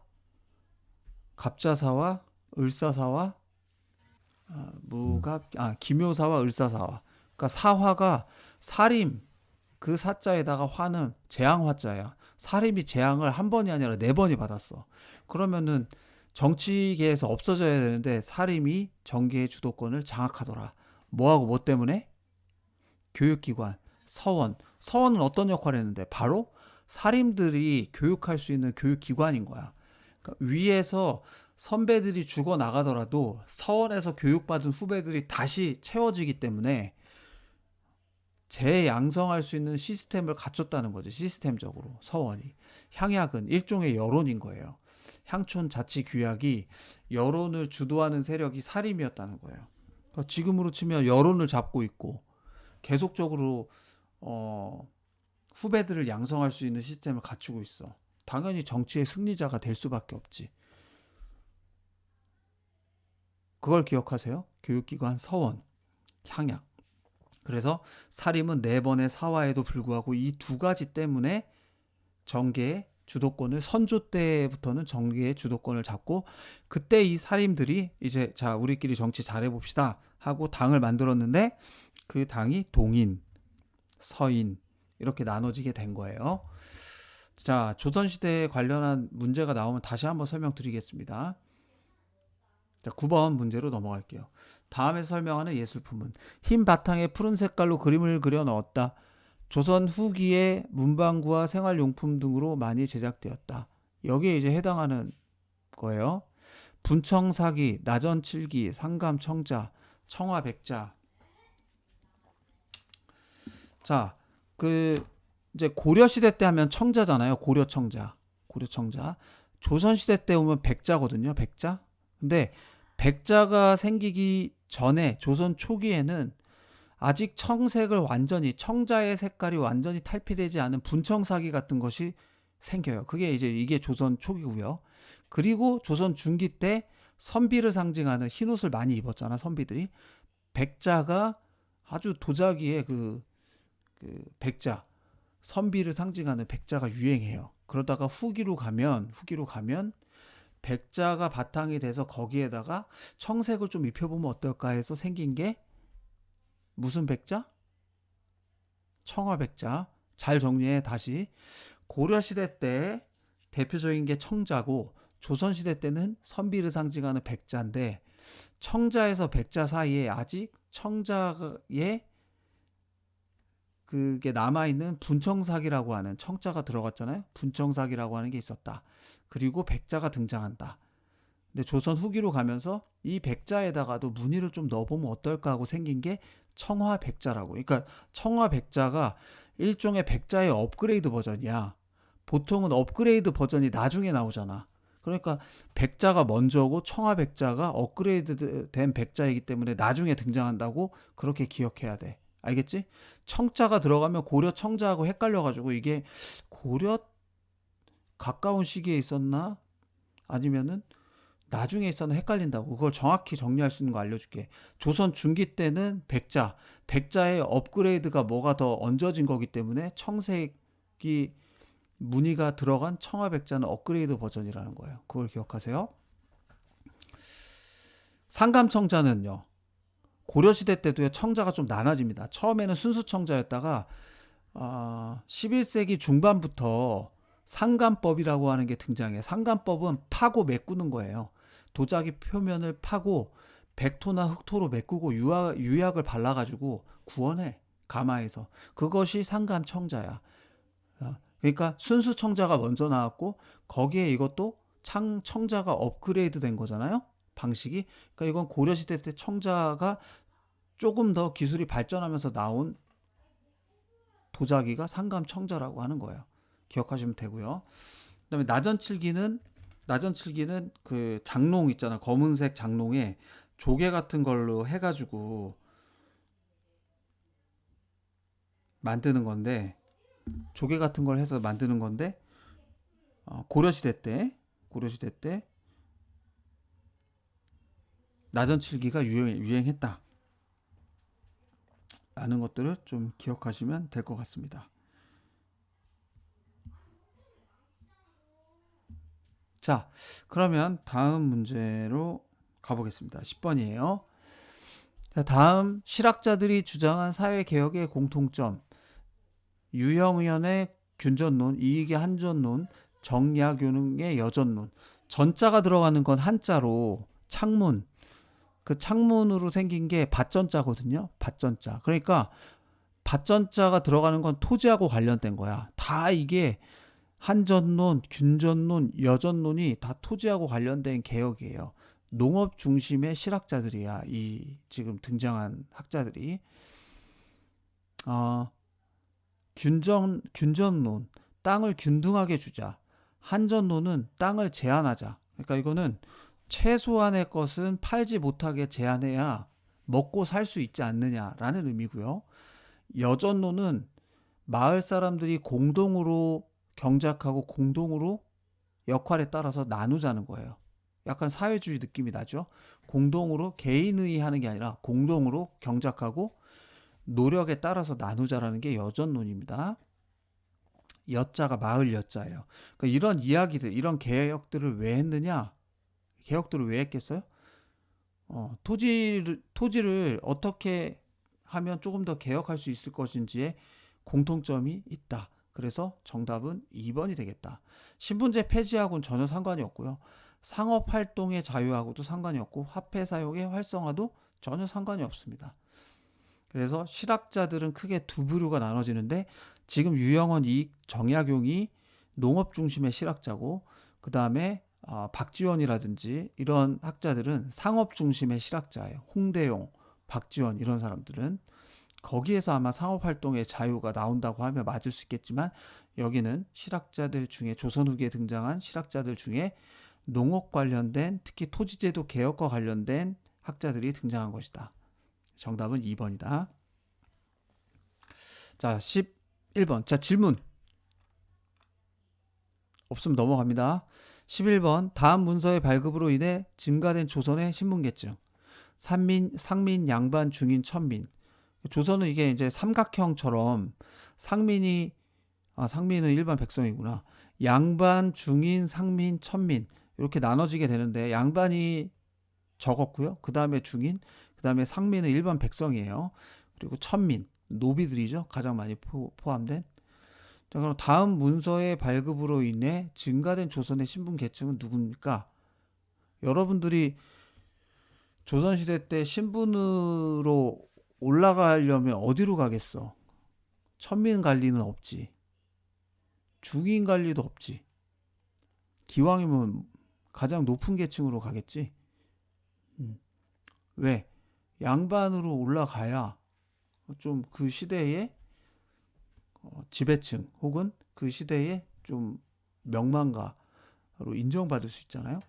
갑자사화, 을사사화, 기묘사화, 을사사화. 그러니까 사화가 사림, 그 사자에다가 화는 재앙화자야. 사림이 재앙을 한 번이 아니라 4번이 받았어. 그러면은 정치계에서 없어져야 되는데 사림이 정계의 주도권을 장악하더라. 뭐하고 뭐 때문에? 교육기관, 서원. 서원은 어떤 역할을 했는데 바로 사림들이 교육할 수 있는 교육기관인 거야. 그러니까 위에서 선배들이 죽어 나가더라도 서원에서 교육받은 후배들이 다시 채워지기 때문에 재양성할 수 있는 시스템을 갖췄다는 거죠. 시스템적으로 서원이. 향약은 일종의 여론인 거예요. 향촌 자치 규약이 여론을 주도하는 세력이 사림이었다는 거예요. 그러니까 지금으로 치면 여론을 잡고 있고 계속적으로 후배들을 양성할 수 있는 시스템을 갖추고 있어. 당연히 정치의 승리자가 될 수밖에 없지. 그걸 기억하세요. 교육기관 서원, 향약. 그래서 사림은 4번의 사화에도 불구하고 이 두 가지 때문에 정계의 주도권을 선조 때부터는 정계의 주도권을 잡고 그때 이 사림들이 이제 자 우리끼리 정치 잘해봅시다 하고 당을 만들었는데 그 당이 동인, 서인 이렇게 나눠지게 된 거예요. 자, 조선시대에 관련한 문제가 나오면 다시 한번 설명드리겠습니다. 자, 9번 문제로 넘어갈게요. 다음에 설명하는 예술품은 흰 바탕에 푸른 색깔로 그림을 그려 넣었다. 조선 후기에 문방구와 생활용품 등으로 많이 제작되었다. 여기에 이제 해당하는 거예요. 분청사기, 나전칠기, 상감청자, 청화백자. 자, 이제 고려시대 때 하면 청자잖아요. 고려청자. 조선시대 때 오면 백자거든요. 백자. 근데 백자가 생기기 전에 조선 초기에는 아직 청자의 색깔이 완전히 탈피되지 않은 분청사기 같은 것이 생겨요. 이게 조선 초기고요. 그리고 조선 중기 때 선비를 상징하는 흰 옷을 많이 입었잖아, 선비들이. 백자가 아주 도자기의 그 백자, 선비를 상징하는 백자가 유행해요. 그러다가 후기로 가면 백자가 바탕이 돼서 거기에다가 청색을 좀 입혀보면 어떨까 해서 생긴 게 무슨 백자? 청화백자. 잘 정리해 다시. 고려시대 때 대표적인 게 청자고 조선시대 때는 선비를 상징하는 백자인데 청자에서 백자 사이에 아직 청자의 그게 남아있는 분청사기라고 하는 청자가 들어갔잖아요. 분청사기라고 하는 게 있었다. 그리고 백자가 등장한다. 근데 조선 후기로 가면서 이 백자에다가도 무늬를 좀 넣어보면 어떨까 하고 생긴 게 청화백자라고. 그러니까 청화백자가 일종의 백자의 업그레이드 버전이야. 보통은 업그레이드 버전이 나중에 나오잖아. 그러니까 백자가 먼저고 청화백자가 업그레이드 된 백자이기 때문에 나중에 등장한다고 그렇게 기억해야 돼. 알겠지? 청자가 들어가면 고려 청자하고 헷갈려가지고 이게 고려 가까운 시기에 있었나? 아니면은 나중에 있었나 헷갈린다고. 그걸 정확히 정리할 수 있는 거 알려줄게. 조선 중기 때는 백자의 업그레이드가 뭐가 더 얹어진 거기 때문에 청색이 무늬가 들어간 청화백자는 업그레이드 버전이라는 거예요. 그걸 기억하세요. 상감청자는요. 고려시대 때도요. 청자가 좀 나눠집니다. 처음에는 순수 청자였다가 11세기 중반부터 상감법이라고 하는 게 등장해요. 상감법은 파고 메꾸는 거예요. 도자기 표면을 파고 백토나 흑토로 메꾸고 유약을 발라가지고 구원해. 가마에서. 그것이 상감청자야. 그러니까 순수 청자가 먼저 나왔고 거기에 이것도 청자가 업그레이드 된 거잖아요. 방식이. 그러니까 이건 고려시대 때 청자가 조금 더 기술이 발전하면서 나온 도자기가 상감청자라고 하는 거예요. 기억하시면 되고요. 그다음에 나전칠기는 그 장롱 있잖아. 검은색 장롱에 조개 같은 걸로 해가지고 만드는 건데 조개 같은 걸 해서 만드는 건데 고려시대 때 나전칠기가 유행했다 라는 것들을 좀 기억하시면 될 것 같습니다. 자, 그러면 다음 문제로 가보겠습니다. 10번이에요. 다음 실학자들이 주장한 사회개혁의 공통점. 유형의연의 균전론, 이익의 한전론, 정약용의 여전론. 전자가 들어가는 건 한자로 창문. 그 창문으로 생긴 게 밭전자거든요. 밭전자. 그러니까 밭전자가 들어가는 건 토지하고 관련된 거야. 다 이게 한전론, 균전론, 여전론이 다 토지하고 관련된 개혁이에요. 농업 중심의 실학자들이야. 이 지금 등장한 학자들이. 균전론, 땅을 균등하게 주자. 한전노는 땅을 제한하자. 그러니까 이거는 최소한의 것은 팔지 못하게 제한해야 먹고 살 수 있지 않느냐라는 의미고요. 여전노는 마을 사람들이 공동으로 경작하고 공동으로 역할에 따라서 나누자는 거예요. 약간 사회주의 느낌이 나죠. 공동으로 개인의 하는 게 아니라 공동으로 경작하고 노력에 따라서 나누자라는 게 여전론입니다. 여자가 마을 여자예요. 그러니까 이런 이야기들, 이런 개혁들을 왜 했느냐? 개혁들을 왜 했겠어요? 토지를 어떻게 하면 조금 더 개혁할 수 있을 것인지에 공통점이 있다. 그래서 정답은 2번이 되겠다. 신분제 폐지하고는 전혀 상관이 없고요. 상업활동의 자유하고도 상관이 없고 화폐 사용의 활성화도 전혀 상관이 없습니다. 그래서 실학자들은 크게 두 부류가 나눠지는데 지금 유영원, 이익, 정약용이 농업 중심의 실학자고 그 다음에 박지원이라든지 이런 학자들은 상업 중심의 실학자예요. 홍대용, 박지원 이런 사람들은 거기에서 아마 상업활동의 자유가 나온다고 하면 맞을 수 있겠지만 여기는 실학자들 중에 조선 후기에 등장한 실학자들 중에 농업 관련된 특히 토지제도 개혁과 관련된 학자들이 등장한 것이다. 정답은 2번이다. 자, 11번. 자, 질문. 없으면 넘어갑니다. 11번. 다음 문서의 발급으로 인해 증가된 조선의 신분계층. 상민, 양반, 중인, 천민. 조선은 이게 이제 삼각형처럼 상민은 일반 백성이구나. 양반, 중인, 상민, 천민 이렇게 나눠지게 되는데 양반이 적었고요. 그 다음에 중인, 그 다음에 상민은 일반 백성이에요. 그리고 천민, 노비들이죠. 가장 많이 포함된. 자, 그럼 다음 문서의 발급으로 인해 증가된 조선의 신분 계층은 누굽니까? 여러분들이 조선시대 때 신분으로 올라가려면 어디로 가겠어? 천민 갈 리는 없지. 중인 갈 리도 없지. 기왕이면 가장 높은 계층으로 가겠지. 왜? 양반으로 올라가야 좀 그 시대의 지배층 혹은 그 시대의 좀 명망가로 인정받을 수 있잖아요.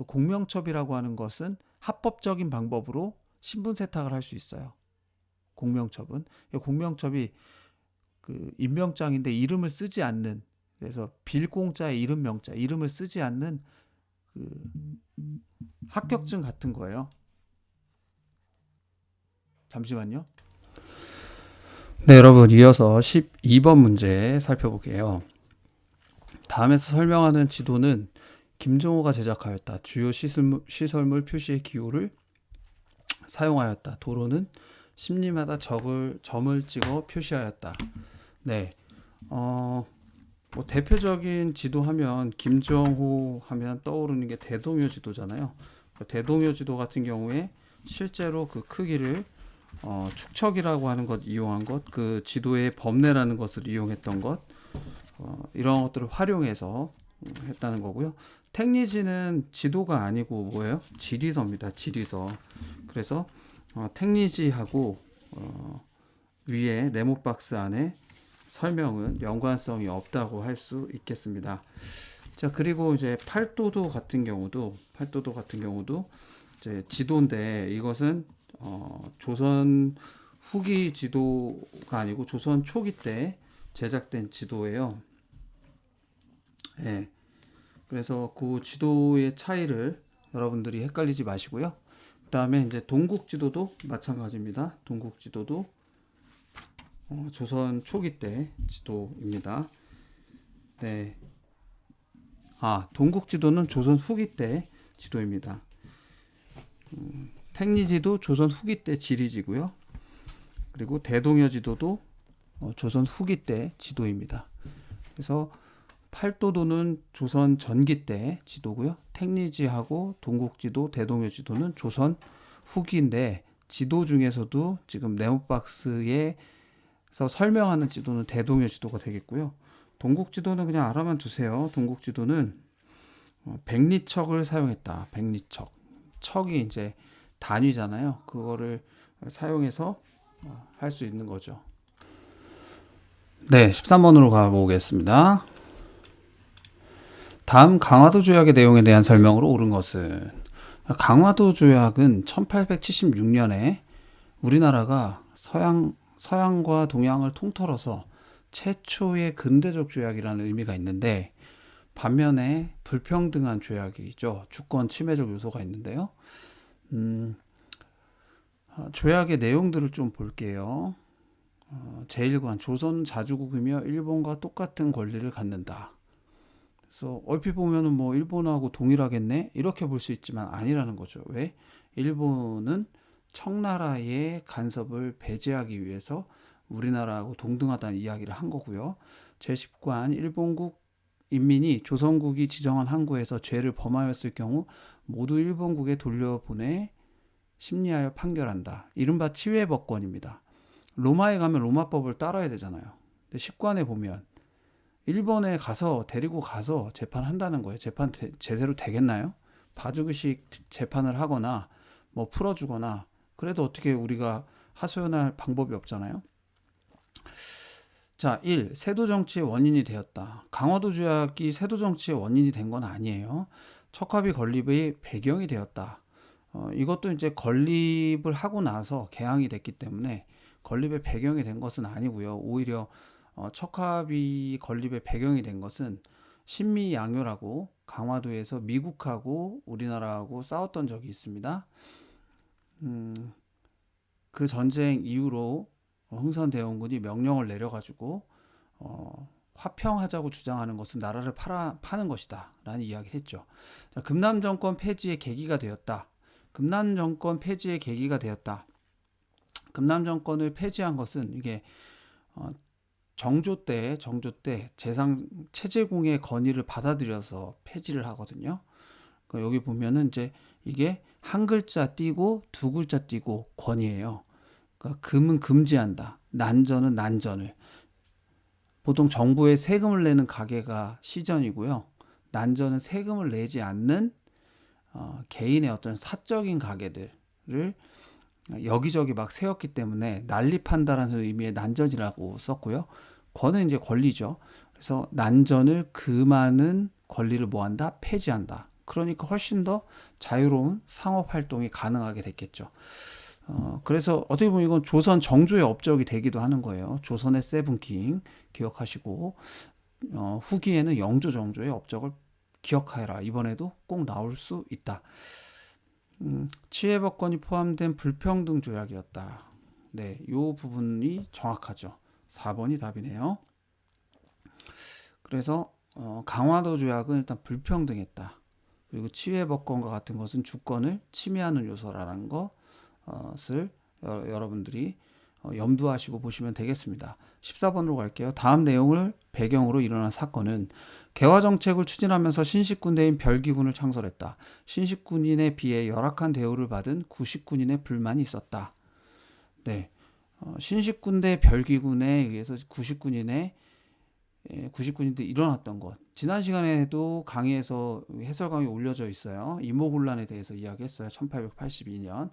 공명첩이라고 하는 것은 합법적인 방법으로 신분 세탁을 할 수 있어요. 공명첩이 그 임명장인데 이름을 쓰지 않는, 그래서 빌공자의 이름 명자, 이름을 쓰지 않는 그 합격증 같은 거예요. 잠시만요. 네, 여러분 이어서 12번 문제 살펴볼게요. 다음에서 설명하는 지도는 김종호가 제작하였다. 주요 시설물 표시의 기호를 사용하였다. 도로는 심리마다 점을 찍어 표시하였다. 네, 뭐 대표적인 지도 하면 김정호 하면 떠오르는 게 대동요 지도잖아요. 대동요 지도 같은 경우에 실제로 그 크기를 축척이라고 하는 것 이용한 것, 그 지도의 범례라는 것을 이용했던 것, 이런 것들을 활용해서 했다는 거고요. 택리지는 지도가 아니고 뭐예요? 지리서입니다. 지리서. 그래서 택리지하고 위에 네모박스 안에 설명은 연관성이 없다고 할 수 있겠습니다. 자, 그리고 이제 팔도도 같은 경우도 이제 지도인데 이것은 조선 후기 지도가 아니고 조선 초기 때 제작된 지도예요. 예. 그래서 그 지도의 차이를 여러분들이 헷갈리지 마시고요. 그 다음에 이제 동국 지도도 마찬가지입니다. 동국 지도도 조선 초기 때 지도입니다. 네. 동국 지도는 조선 후기 때 지도입니다. 택리지도 조선 후기 때 지리지고요. 그리고 대동여 지도도 조선 후기 때 지도입니다. 그래서 팔도도는 조선 전기 때 지도고요. 택리지하고 동국지도, 대동여지도는 조선 후기인데 지도 중에서도 지금 네모박스에서 설명하는 지도는 대동여지도가 되겠고요. 동국지도는 그냥 알아만 두세요. 동국지도는 백리척을 사용했다. 백리척. 척이 이제 단위잖아요. 그거를 사용해서 할 수 있는 거죠. 네, 13번으로 가보겠습니다. 다음 강화도 조약의 내용에 대한 설명으로 옳은 것은 강화도 조약은 1876년에 우리나라가 서양과 동양을 통틀어서 최초의 근대적 조약이라는 의미가 있는데 반면에 불평등한 조약이죠. 주권 침해적 요소가 있는데요. 조약의 내용들을 좀 볼게요. 제1관 조선 자주국이며 일본과 똑같은 권리를 갖는다. 그래서 얼핏 보면은 뭐 일본하고 동일하겠네 이렇게 볼 수 있지만 아니라는 거죠. 왜? 일본은 청나라의 간섭을 배제하기 위해서 우리나라하고 동등하다는 이야기를 한 거고요. 제10관 일본국 인민이 조선국이 지정한 항구에서 죄를 범하였을 경우 모두 일본국에 돌려보내 심리하여 판결한다. 이른바 치외법권입니다. 로마에 가면 로마법을 따라야 되잖아요. 근데 10관에 보면 일본에 가서 데리고 가서 재판한다는 거예요. 재판 제대로 되겠나요? 봐주기식 재판을 하거나 뭐 풀어주거나 그래도 어떻게 우리가 하소연할 방법이 없잖아요. 자, 1. 세도 정치의 원인이 되었다. 강화도 조약이 세도 정치의 원인이 된 건 아니에요. 척합이 건립의 배경이 되었다. 이것도 이제 건립을 하고 나서 개항이 됐기 때문에 건립의 배경이 된 것은 아니고요. 오히려 척합이 건립의 배경이 된 것은 신미양요라고 강화도에서 미국하고 우리나라하고 싸웠던 적이 있습니다. 그 전쟁 이후로 흥선대원군이 명령을 내려가지고 화평하자고 주장하는 것은 나라를 파는 것이다 라는 이야기를 했죠. 자, 금남정권 폐지의 계기가 되었다. 금남정권 폐지의 계기가 되었다. 금남정권을 폐지한 것은 이게 정조 때 재상 체제공의 건의를 받아들여서 폐지를 하거든요. 그러니까 여기 보면은 이제 이게 한 글자 띄고 두 글자 띄고 권이에요. 그러니까 금은 금지한다. 난전은 난전을. 보통 정부에 세금을 내는 가게가 시전이고요. 난전은 세금을 내지 않는 개인의 어떤 사적인 가게들을 여기저기 막 세웠기 때문에 난립한다라는 의미의 난전이라고 썼고요. 권은 이제 권리죠. 그래서 난전을 금하는 권리를 뭐한다? 폐지한다. 그러니까 훨씬 더 자유로운 상업 활동이 가능하게 됐겠죠. 그래서 어떻게 보면 이건 조선 정조의 업적이 되기도 하는 거예요. 조선의 세븐킹 기억하시고 후기에는 영조 정조의 업적을 기억하여라. 이번에도 꼭 나올 수 있다. 치외법권이 포함된 불평등 조약이었다. 네, 이 부분이 정확하죠. 4번이 답이네요. 그래서 강화도 조약은 일단 불평등했다. 그리고 치외법권과 같은 것은 주권을 침해하는 요소라는 것을 여러분들이 염두하시고 보시면 되겠습니다. 14번으로 갈게요. 다음 내용을 배경으로 일어난 사건은 개화정책을 추진하면서 신식군대인 별기군을 창설했다. 신식군인에 비해 열악한 대우를 받은 구식군인의 불만이 있었다. 네, 신식군대 별기군에 의해서 구식군인들이 일어났던 것. 지난 시간에도 강의에서 해설 강의 올려져 있어요. 이모군란에 대해서 이야기했어요. 1882년.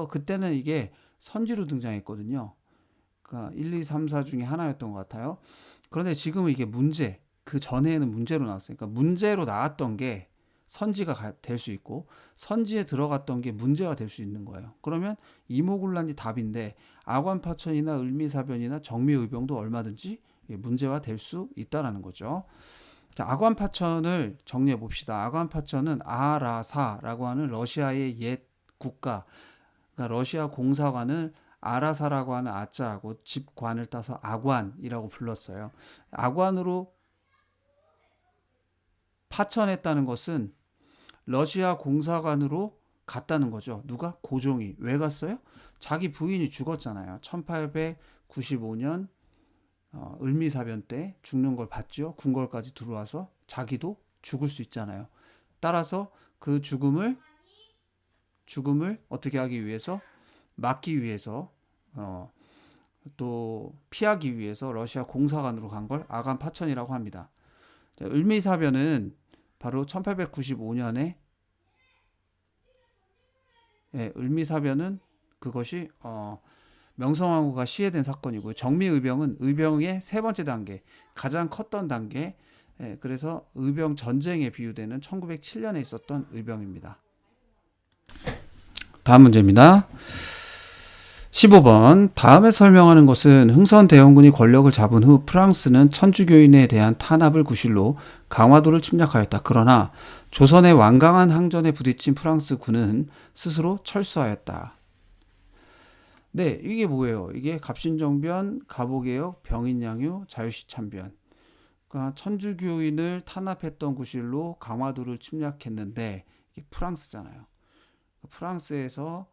그때는 이게 선지로 등장했거든요. 그러니까 1, 2, 3, 4 중에 하나였던 것 같아요. 그런데 지금은 이게 문제, 그 전에는 문제로 나왔어요. 그러니까 문제로 나왔던 게 선지가 될 수 있고 선지에 들어갔던 게 문제가 될 수 있는 거예요. 그러면 이모군란이 답인데 아관파천이나 을미사변이나 정미의병도 얼마든지 문제화 될 수 있다라는 거죠. 자, 아관파천을 정리해 봅시다. 아관파천은 아라사라고 하는 러시아의 옛 국가, 그러니까 러시아 공사관을 아라사라고 하는 아자하고 집관을 따서 아관이라고 불렀어요. 아관으로 파천했다는 것은 러시아 공사관으로 갔다는 거죠. 누가? 고종이. 왜 갔어요? 자기 부인이 죽었잖아요. 1895년 을미사변 때 죽는 걸 봤죠. 궁궐까지 들어와서 자기도 죽을 수 있잖아요. 따라서 그 죽음을 어떻게 하기 위해서 막기 위해서 또 피하기 위해서 러시아 공사관으로 간 걸 아간 파천이라고 합니다. 자, 을미사변은 바로 1895년에 을미사변은 그것이 명성황후가 시해된 사건이고요. 정미의병은 의병의 세 번째 단계, 가장 컸던 단계, 예, 그래서 의병 전쟁에 비유되는 1907년에 있었던 의병입니다. 다음 문제입니다. 15번. 다음에 설명하는 것은 흥선 대원군이 권력을 잡은 후 프랑스는 천주교인에 대한 탄압을 구실로 강화도를 침략하였다. 그러나 조선의 완강한 항전에 부딪힌 프랑스 군은 스스로 철수하였다. 네, 이게 뭐예요? 이게 갑신정변, 갑오개혁, 병인양요, 자유시참변. 그러니까 천주교인을 탄압했던 구실로 강화도를 침략했는데 이게 프랑스잖아요. 프랑스에서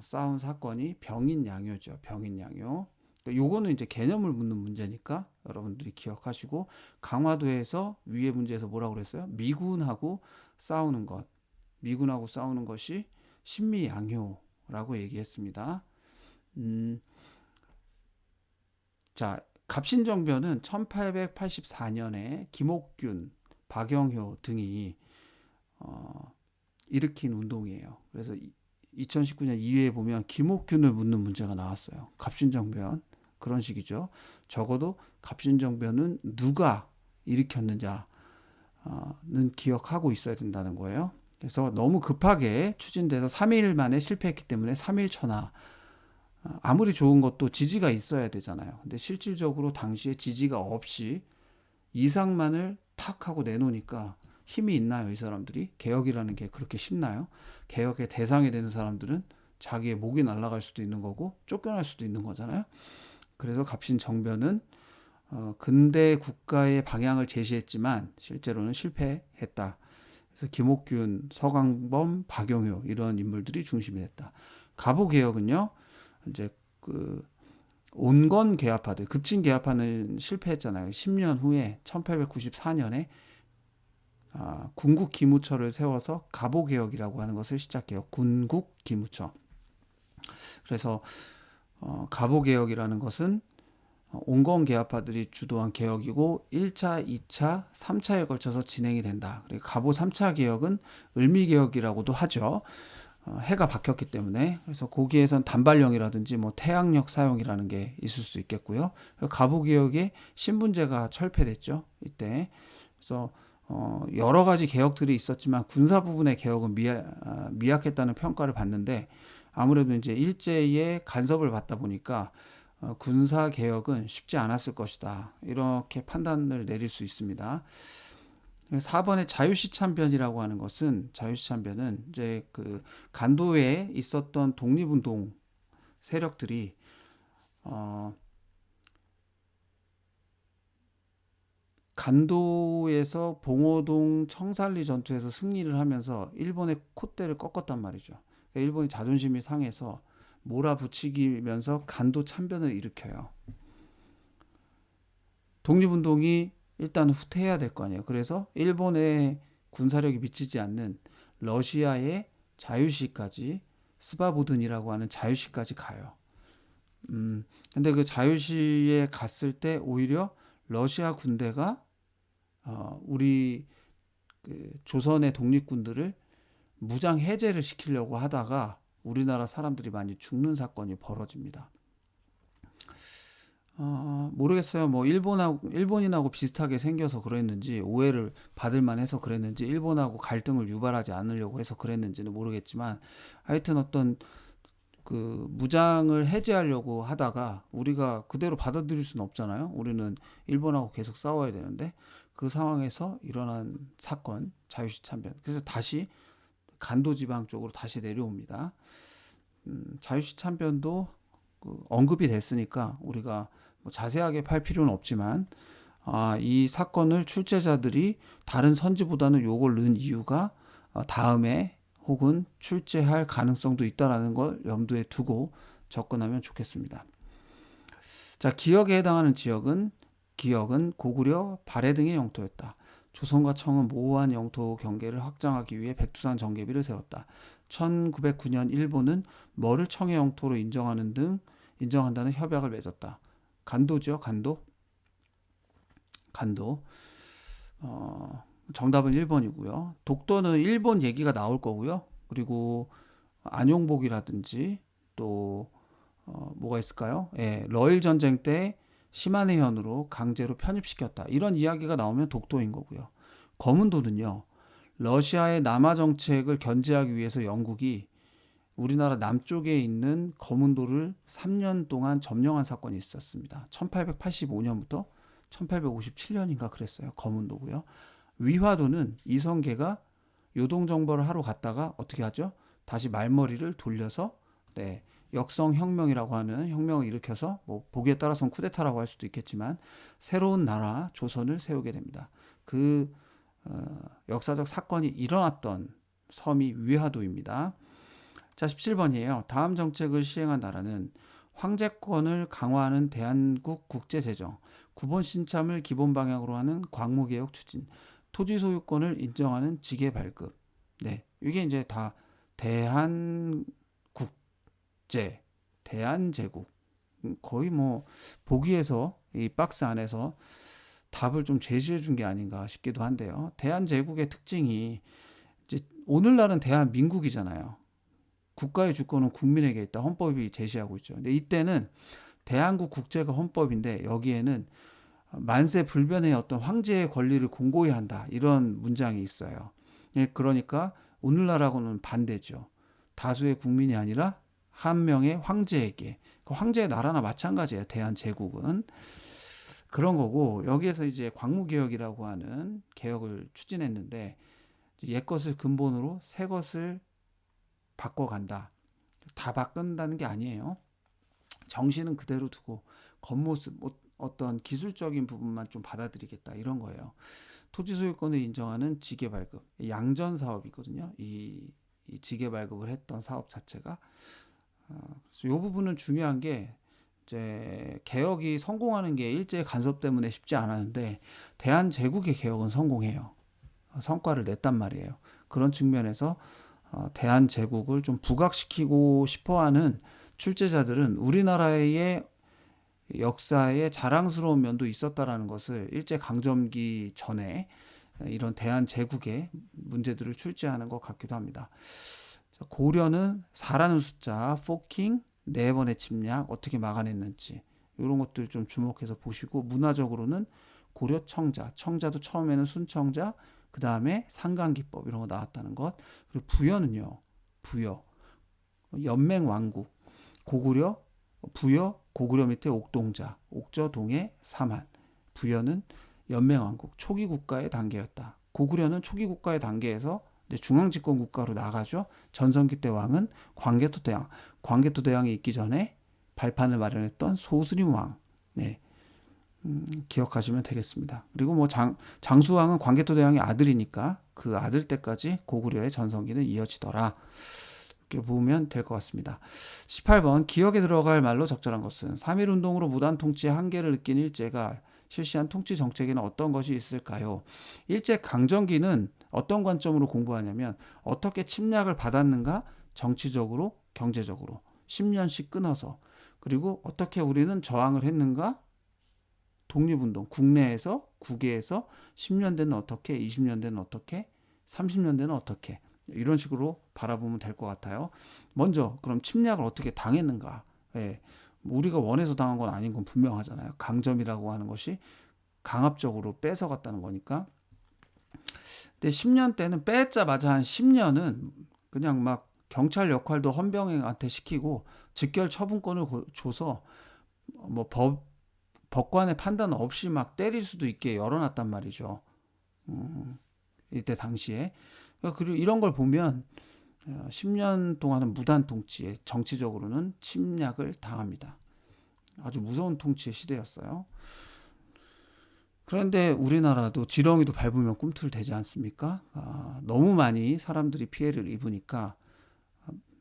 싸운 사건이 병인양요죠. 병인양요. 요거는 이제 개념을 묻는 문제니까 여러분들이 기억하시고, 강화도에서 위에 문제에서 뭐라고 그랬어요? 미군하고 싸우는 것. 미군하고 싸우는 것이 신미양요라고 얘기했습니다. 자, 갑신정변은 1884년에 김옥균, 박영효 등이 일으킨 운동이에요. 그래서 2019년 2회에 보면 김옥균을 묻는 문제가 나왔어요. 갑신정변 그런 식이죠. 적어도 갑신정변은 누가 일으켰는지는 기억하고 있어야 된다는 거예요. 그래서 너무 급하게 추진돼서 3일 만에 실패했기 때문에 3일 천하. 아무리 좋은 것도 지지가 있어야 되잖아요. 근데 실질적으로 당시에 지지가 없이 이상만을 탁 하고 내놓으니까 힘이 있나요, 이 사람들이? 개혁이라는 게 그렇게 쉽나요? 개혁의 대상이 되는 사람들은 자기의 목이 날아갈 수도 있는 거고 쫓겨날 수도 있는 거잖아요. 그래서 갑신정변은 근대 국가의 방향을 제시했지만 실제로는 실패했다. 그래서 김옥균, 서강범, 박영효 이런 인물들이 중심이 됐다. 갑오개혁은요, 이제 그 온건 계합파들, 급진 계합파는 실패했잖아요. 10년 후에 1894년에 군국 기무처를 세워서 갑오개혁이라고 하는 것을 시작해요. 군국 기무처. 그래서 갑오개혁이라는 것은 온건 계합파들이 주도한 개혁이고 1차, 2차, 3차에 걸쳐서 진행이 된다. 그리고 갑오 3차 개혁은 을미개혁이라고도 하죠. 해가 바뀌었기 때문에. 그래서 거기에선 단발령이라든지 뭐 태양력 사용이라는 게 있을 수 있겠고요. 갑오개혁의 신분제가 철폐됐죠, 이때. 그래서 여러 가지 개혁들이 있었지만 군사 부분의 개혁은 미약했다는 평가를 받는데, 아무래도 이제 일제의 간섭을 받다 보니까 군사 개혁은 쉽지 않았을 것이다, 이렇게 판단을 내릴 수 있습니다. 4번의 자유시참변이라고 하는 것은, 자유시참변은 이제 그 간도에 있었던 독립운동 세력들이 간도에서 봉오동 청산리 전투에서 승리를 하면서 일본의 콧대를 꺾었단 말이죠. 그러니까 일본이 자존심이 상해서 몰아붙이면서 간도 참변을 일으켜요. 독립운동이 일단 후퇴해야 될 거 아니에요. 그래서 일본의 군사력이 미치지 않는 러시아의 자유시까지, 스바보든이라고 하는 자유시까지 가요. 근데 그 자유시에 갔을 때 오히려 러시아 군대가 우리 그 조선의 독립군들을 무장 해제를 시키려고 하다가 우리나라 사람들이 많이 죽는 사건이 벌어집니다. 모르겠어요. 뭐 일본인하고 비슷하게 생겨서 그랬는지, 오해를 받을 만해서 그랬는지, 일본하고 갈등을 유발하지 않으려고 해서 그랬는지는 모르겠지만, 하여튼 어떤 그 무장을 해제하려고 하다가 우리가 그대로 받아들일 수는 없잖아요. 우리는 일본하고 계속 싸워야 되는데, 그 상황에서 일어난 사건, 자유시참변. 그래서 다시 간도 지방 쪽으로 다시 내려옵니다. 자유시참변도 언급이 됐으니까 우리가 뭐 자세하게 팔 필요는 없지만, 이 사건을 출제자들이 다른 선지보다는 요걸 넣은 이유가 다음에 혹은 출제할 가능성도 있다는 걸 염두에 두고 접근하면 좋겠습니다. 자, 기역에 해당하는 지역은, 기역은 고구려, 발해 등의 영토였다. 조선과 청은 모호한 영토 경계를 확장하기 위해 백두산 정계비를 세웠다. 1909년 일본은 뭐를 청의 영토로 인정한다는 협약을 맺었다. 간도죠, 간도. 정답은 1번이고요. 독도는 일본 얘기가 나올 거고요. 그리고 안용복이라든지 또 뭐가 있을까요? 예, 러일 전쟁 때 심한해현으로 강제로 편입시켰다. 이런 이야기가 나오면 독도인 거고요. 거문도는요. 러시아의 남하 정책을 견제하기 위해서 영국이 우리나라 남쪽에 있는 거문도를 3년 동안 점령한 사건이 있었습니다. 1885년부터 1857년인가 그랬어요. 거문도고요. 위화도는 이성계가 요동정벌을 하러 갔다가 어떻게 하죠? 다시 말머리를 돌려서 역성혁명이라고 하는 혁명을 일으켜서 뭐 보기에 따라서는 쿠데타라고 할 수도 있겠지만 새로운 나라 조선을 세우게 됩니다. 그 역사적 사건이 일어났던 섬이 위화도입니다. 자, 17번이에요. 다음 정책을 시행한 나라는 황제권을 강화하는 대한국 국제재정, 구본 신참을 기본 방향으로 하는 광무개혁 추진, 토지 소유권을 인정하는 직계 발급. 네, 이게 이제 다 대한국제, 대한제국. 거의 뭐 보기에서 이 박스 안에서 답을 좀 제시해 준 게 아닌가 싶기도 한데요. 대한제국의 특징이 이제 오늘날은 대한민국이잖아요. 국가의 주권은 국민에게 있다. 헌법이 제시하고 있죠. 근데 이때는 대한국 국제가 헌법인데 여기에는 만세 불변의 어떤 황제의 권리를 공고히 한다. 이런 문장이 있어요. 그러니까 오늘날하고는 반대죠. 다수의 국민이 아니라 한 명의 황제에게. 황제의 나라나 마찬가지예요. 대한제국은. 그런 거고 여기에서 이제 광무개혁이라고 하는 개혁을 추진했는데 옛것을 근본으로 새것을 바꿔간다. 다 바꾼다는 게 아니에요. 정신은 그대로 두고 겉모습 어떤 기술적인 부분만 좀 받아들이겠다 이런 거예요. 토지 소유권을 인정하는 직계 발급, 양전 사업이거든요. 이 직계 발급을 했던 사업 자체가 그래서 이 부분은 중요한 게 이제 개혁이 성공하는 게 일제 간섭 때문에 쉽지 않았는데 대한제국의 개혁은 성공해요. 성과를 냈단 말이에요. 그런 측면에서 대한제국을 좀 부각시키고 싶어하는 출제자들은 우리나라의 역사에 자랑스러운 면도 있었다라는 것을 일제 강점기 전에 이런 대한제국의 문제들을 출제하는 것 같기도 합니다. 고려는 4라는 숫자, 포킹, 4번의 침략 어떻게 막아냈는지 이런 것들 좀 주목해서 보시고 문화적으로는 고려 청자도 처음에는 순청자, 그 다음에 상강기법 이런 거 나왔다는 것. 그리고 부여는요. 부여, 연맹왕국, 고구려, 부여, 고구려 밑에 옥동자, 옥저동의 사만. 부여는 연맹왕국, 초기 국가의 단계였다. 고구려는 초기 국가의 단계에서 이제 중앙집권 국가로 나가죠. 전성기 때 왕은 광개토대왕. 광개토대왕이 있기 전에 발판을 마련했던 소스림왕. 네. 기억하시면 되겠습니다. 그리고 뭐 장수왕은 광개토대왕의 아들이니까 그 아들 때까지 고구려의 전성기는 이어지더라. 이렇게 보면 될 것 같습니다. 18번 기억에 들어갈 말로 적절한 것은 3.1운동으로 무단 통치의 한계를 느낀 일제가 실시한 통치 정책에는 어떤 것이 있을까요? 일제 강점기는 어떤 관점으로 공부하냐면 어떻게 침략을 받았는가 정치적으로 경제적으로 10년씩 끊어서 그리고 어떻게 우리는 저항을 했는가 독립운동 국내에서 국외에서 10년대는 어떻게 20년대는 어떻게 30년대는 어떻게 이런 식으로 바라보면 될 것 같아요. 먼저 그럼 침략을 어떻게 당했는가. 예, 우리가 원해서 당한 건 아닌 건 분명하잖아요. 강점이라고 하는 것이 강압적으로 뺏어갔다는 거니까. 근데 10년 때는 뺏자마자 한 10년은 그냥 막 경찰 역할도 헌병한테 시키고 직결 처분권을 줘서 뭐 법관의 판단 없이 막 때릴 수도 있게 열어놨단 말이죠. 이때 당시에. 그리고 이런 걸 보면 10년 동안은 무단 통치에 정치적으로는 침략을 당합니다. 아주 무서운 통치의 시대였어요. 그런데 우리나라도 지렁이도 밟으면 꿈틀대지 않습니까? 너무 많이 사람들이 피해를 입으니까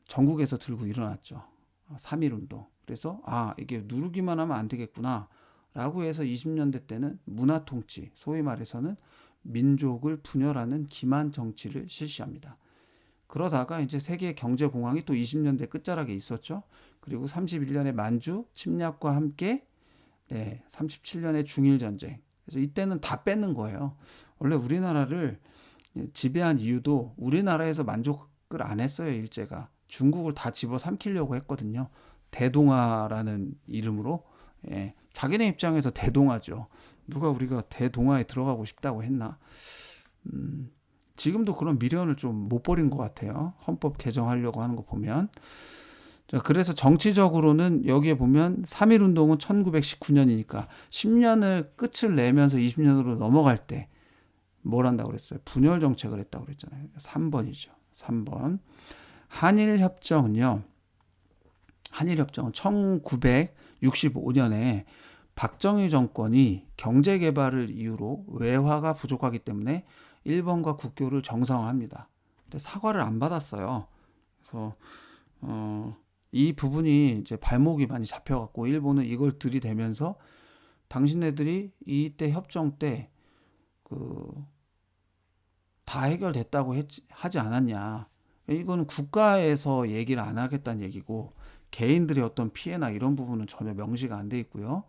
전국에서 들고 일어났죠. 3.1운동. 그래서 이게 누르기만 하면 안 되겠구나 라고 해서 20년대 때는 문화통치, 소위 말해서는 민족을 분열하는 기만 정치를 실시합니다. 그러다가 이제 세계 경제공황이 또 20년대 끝자락에 있었죠. 그리고 31년의 만주 침략과 함께 37년의 중일전쟁. 그래서 이때는 다 뺏는 거예요. 원래 우리나라를 지배한 이유도 우리나라에서 만족을 안 했어요. 일제가. 중국을 다 집어삼키려고 했거든요. 대동아라는 이름으로 예, 자기네 입장에서 대동아죠. 누가 우리가 대동아에 들어가고 싶다고 했나? 지금도 그런 미련을 좀 못 버린 것 같아요. 헌법 개정하려고 하는 거 보면. 자, 그래서 정치적으로는 여기에 보면 3.1운동은 1919년이니까 10년을 끝을 내면서 20년으로 넘어갈 때 뭘 한다고 그랬어요? 분열 정책을 했다고 그랬잖아요. 3번이죠. 3번. 한일협정은 1965년에 박정희 정권이 경제 개발을 이유로 외화가 부족하기 때문에 일본과 국교를 정상화합니다. 근데 사과를 안 받았어요. 그래서 이 부분이 이제 발목이 많이 잡혀갖고 일본은 이걸 들이대면서 당신네들이 이때 협정 때 다 해결됐다고 하지 않았냐. 이거는 국가에서 얘기를 안 하겠다는 얘기고 개인들의 어떤 피해나 이런 부분은 전혀 명시가 안 돼 있고요.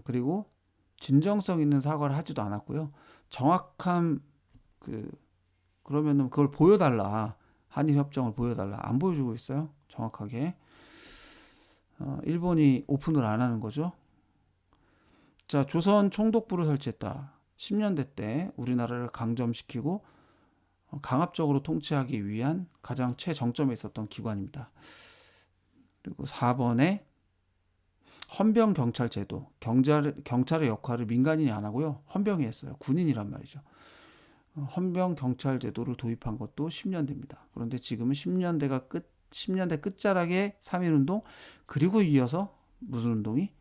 그리고 진정성 있는 사과를 하지도 않았고요. 정확한 그러면은 그걸 보여달라. 한일 협정을 보여달라. 안 보여주고 있어요. 정확하게. 일본이 오픈을 안 하는 거죠. 자, 조선 총독부를 설치했다. 10년대 때 우리나라를 강점시키고 강압적으로 통치하기 위한 가장 최정점에 있었던 기관입니다. 그리고 4번에 헌병경찰 제도, 경찰의 역할을 민간인이 안 하고요. 헌병이 했어요. 군인이란 말이죠. 헌병경찰 제도를 도입한 것도 10년대입니다. 그런데 지금은 10년대 끝자락에 3.1운동, 그리고 이어서 무슨 운동이?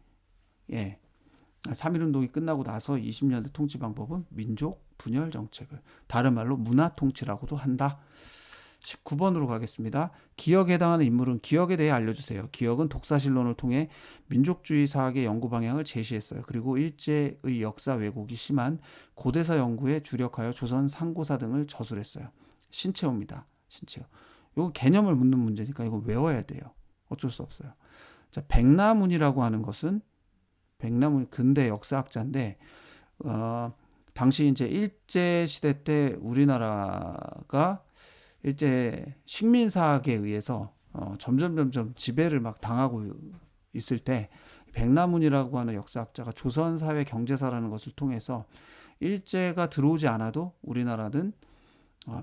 3.1운동이 끝나고 나서 20년대 통치 방법은 민족 분열 정책을, 다른 말로 문화 통치라고도 한다. 19번으로 가겠습니다. 기억에 해당하는 인물은 기억에 대해 알려주세요. 기억은 독사실론을 통해 민족주의 사학의 연구 방향을 제시했어요. 그리고 일제의 역사 왜곡이 심한 고대사 연구에 주력하여 조선 상고사 등을 저술했어요. 신채호입니다. 신채호. 이거 개념을 묻는 문제니까 이거 외워야 돼요. 어쩔 수 없어요. 자, 백나문이라고 하는 것은 백나문 근대 역사학자인데 당시 이제 일제 시대 때 우리나라가 일제 식민사학에 의해서 점점 지배를 막 당하고 있을 때 백나문이라고 하는 역사학자가 조선사회 경제사라는 것을 통해서 일제가 들어오지 않아도 우리나라는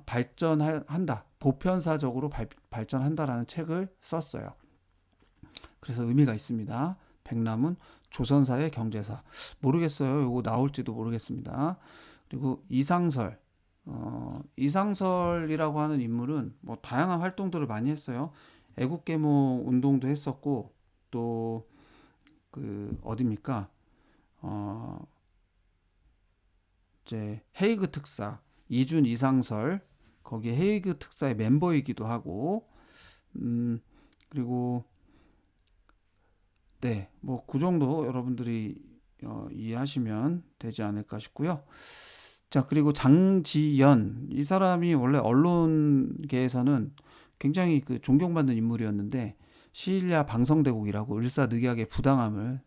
발전한다. 보편사적으로 발전한다라는 책을 썼어요. 그래서 의미가 있습니다. 백나문 조선사회 경제사. 모르겠어요. 이거 나올지도 모르겠습니다. 그리고 이상설. 이상설이라고 하는 인물은 뭐 다양한 활동들을 많이 했어요. 애국계몽 운동도 했었고 또 어디입니까? 이제 헤이그 특사 이준 이상설 거기에 헤이그 특사의 멤버이기도 하고 그리고 네, 뭐 그 정도 여러분들이 이해하시면 되지 않을까 싶고요. 자, 그리고 장지연 이 사람이 원래 언론계에서는 굉장히 존경받는 인물이었는데 시일야 방성대국이라고 을사늑약의 부당함을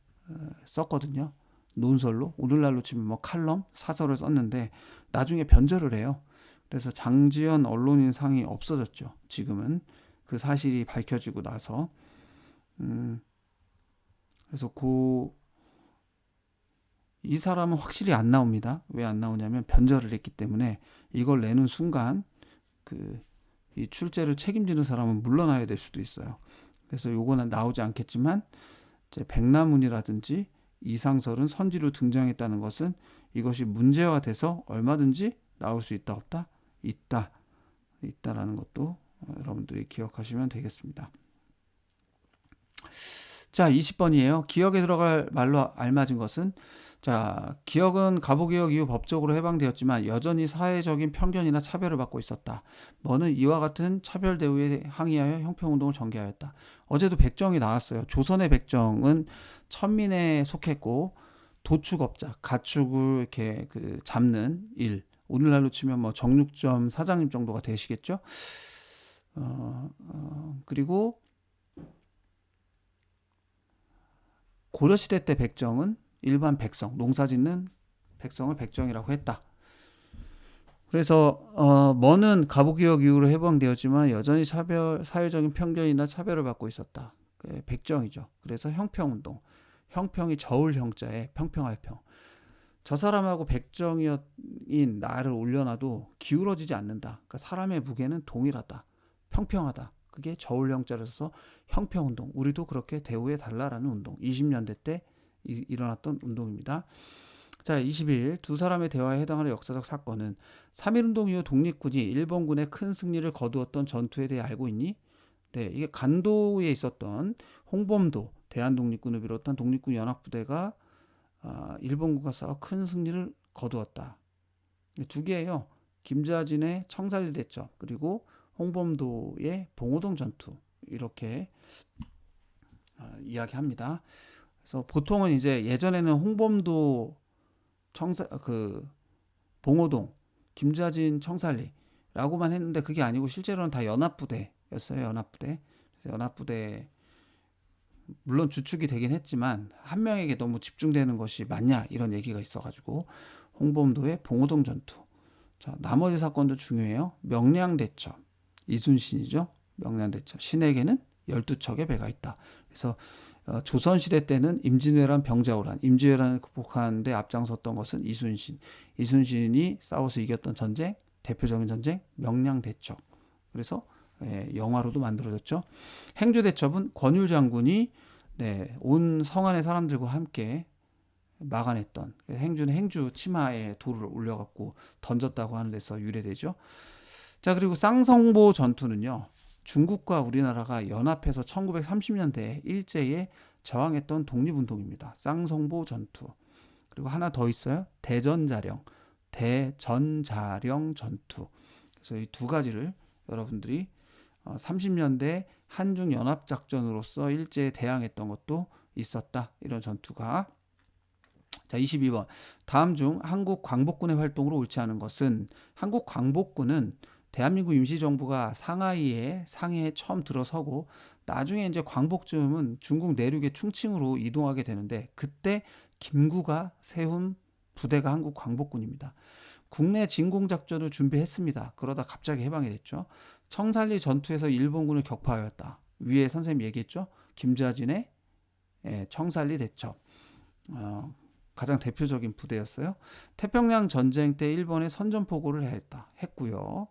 썼거든요. 논설로 오늘날로 치면 뭐 칼럼, 사설을 썼는데 나중에 변절을 해요. 그래서 장지연 언론인 상이 없어졌죠. 지금은 그 사실이 밝혀지고 나서 그래서 이 사람은 확실히 안 나옵니다. 왜 안 나오냐면 변절을 했기 때문에 이걸 내는 순간 이 출제를 책임지는 사람은 물러나야 될 수도 있어요. 그래서 요거는 나오지 않겠지만 이제 백나문이라든지 이상설은 선지로 등장했다는 것은 이것이 문제화 돼서 얼마든지 나올 수 있다 없다? 있다라는 것도 여러분들이 기억하시면 되겠습니다. 자, 20번이에요. 기억에 들어갈 말로 알맞은 것은 자, 기억은 갑오개혁 이후 법적으로 해방되었지만 여전히 사회적인 편견이나 차별을 받고 있었다. 뭐는 이와 같은 차별 대우에 항의하여 형평운동을 전개하였다. 어제도 백정이 나왔어요. 조선의 백정은 천민에 속했고 도축업자, 가축을 이렇게 잡는 일. 오늘날로 치면 뭐 정육점 사장님 정도가 되시겠죠. 그리고 고려시대 때 백정은 일반 백성, 농사짓는 백성을 백정이라고 했다. 그래서 뭐는 갑오개혁 이후로 해방되었지만 여전히 사회적인 편견이나 차별을 받고 있었다. 백정이죠. 그래서 형평운동. 형평이 저울 형자에 평평할 평. 저 사람하고 백정인 나를 올려놔도 기울어지지 않는다. 그러니까 사람의 무게는 동일하다. 평평하다. 그게 저울 형자를 써서 형평운동. 우리도 그렇게 대우해 달라라는 운동. 20년대 때 일어났던 운동입니다. 자, 21. 두 사람의 대화에 해당하는 역사적 사건은 3.1운동 이후 독립군이 일본군의 큰 승리를 거두었던 전투에 대해 알고 있니? 네, 이게 간도에 있었던 홍범도 대한독립군을 비롯한 독립군 연합부대가 일본군과 싸워 큰 승리를 거두었다. 두 개예요. 김자진의 청산리 대첩 그리고 홍범도의 봉오동 전투 이렇게 이야기합니다. 그래서 보통은 이제 예전에는 홍범도 봉오동, 김자진 청산리라고만 했는데 그게 아니고 실제로는 다 연합부대였어요. 연합부대. 그래서 연합부대 물론 주축이 되긴 했지만 한 명에게 너무 집중되는 것이 맞냐 이런 얘기가 있어가지고 홍범도의 봉오동 전투. 자, 나머지 사건도 중요해요. 명량대첩 이순신이죠. 명량대첩 신에게는 12척의 배가 있다. 그래서 조선시대 때는 임진왜란 병자호란 임진왜란을 극복하는 데 앞장섰던 것은 이순신이 싸워서 이겼던 전쟁 대표적인 전쟁 명량대첩. 그래서 영화로도 만들어졌죠. 행주대첩은 권율 장군이 온 성안의 사람들과 함께 막아냈던 행주는 행주 치마에 돌을 올려갖고 던졌다고 하는 데서 유래되죠. 자, 그리고 쌍성보 전투는요. 중국과 우리나라가 연합해서 1930년대에 일제에 저항했던 독립운동입니다. 쌍성보 전투. 그리고 하나 더 있어요. 대전자령 전투. 그래서 이 두 가지를 여러분들이 30년대 한중 연합작전으로서 일제에 대항했던 것도 있었다. 이런 전투가. 자, 22번. 다음 중 한국 광복군의 활동으로 옳지 않은 것은 한국 광복군은 대한민국 임시정부가 상해에 처음 들어서고 나중에 이제 광복쯤은 중국 내륙의 충칭으로 이동하게 되는데 그때 김구가 세운 부대가 한국 광복군입니다. 국내 진공작전을 준비했습니다. 그러다 갑자기 해방이 됐죠. 청산리 전투에서 일본군을 격파하였다. 위에 선생님 얘기했죠. 김자진의 청산리 대첩. 가장 대표적인 부대였어요. 태평양 전쟁 때 일본에 선전포고를 했고요.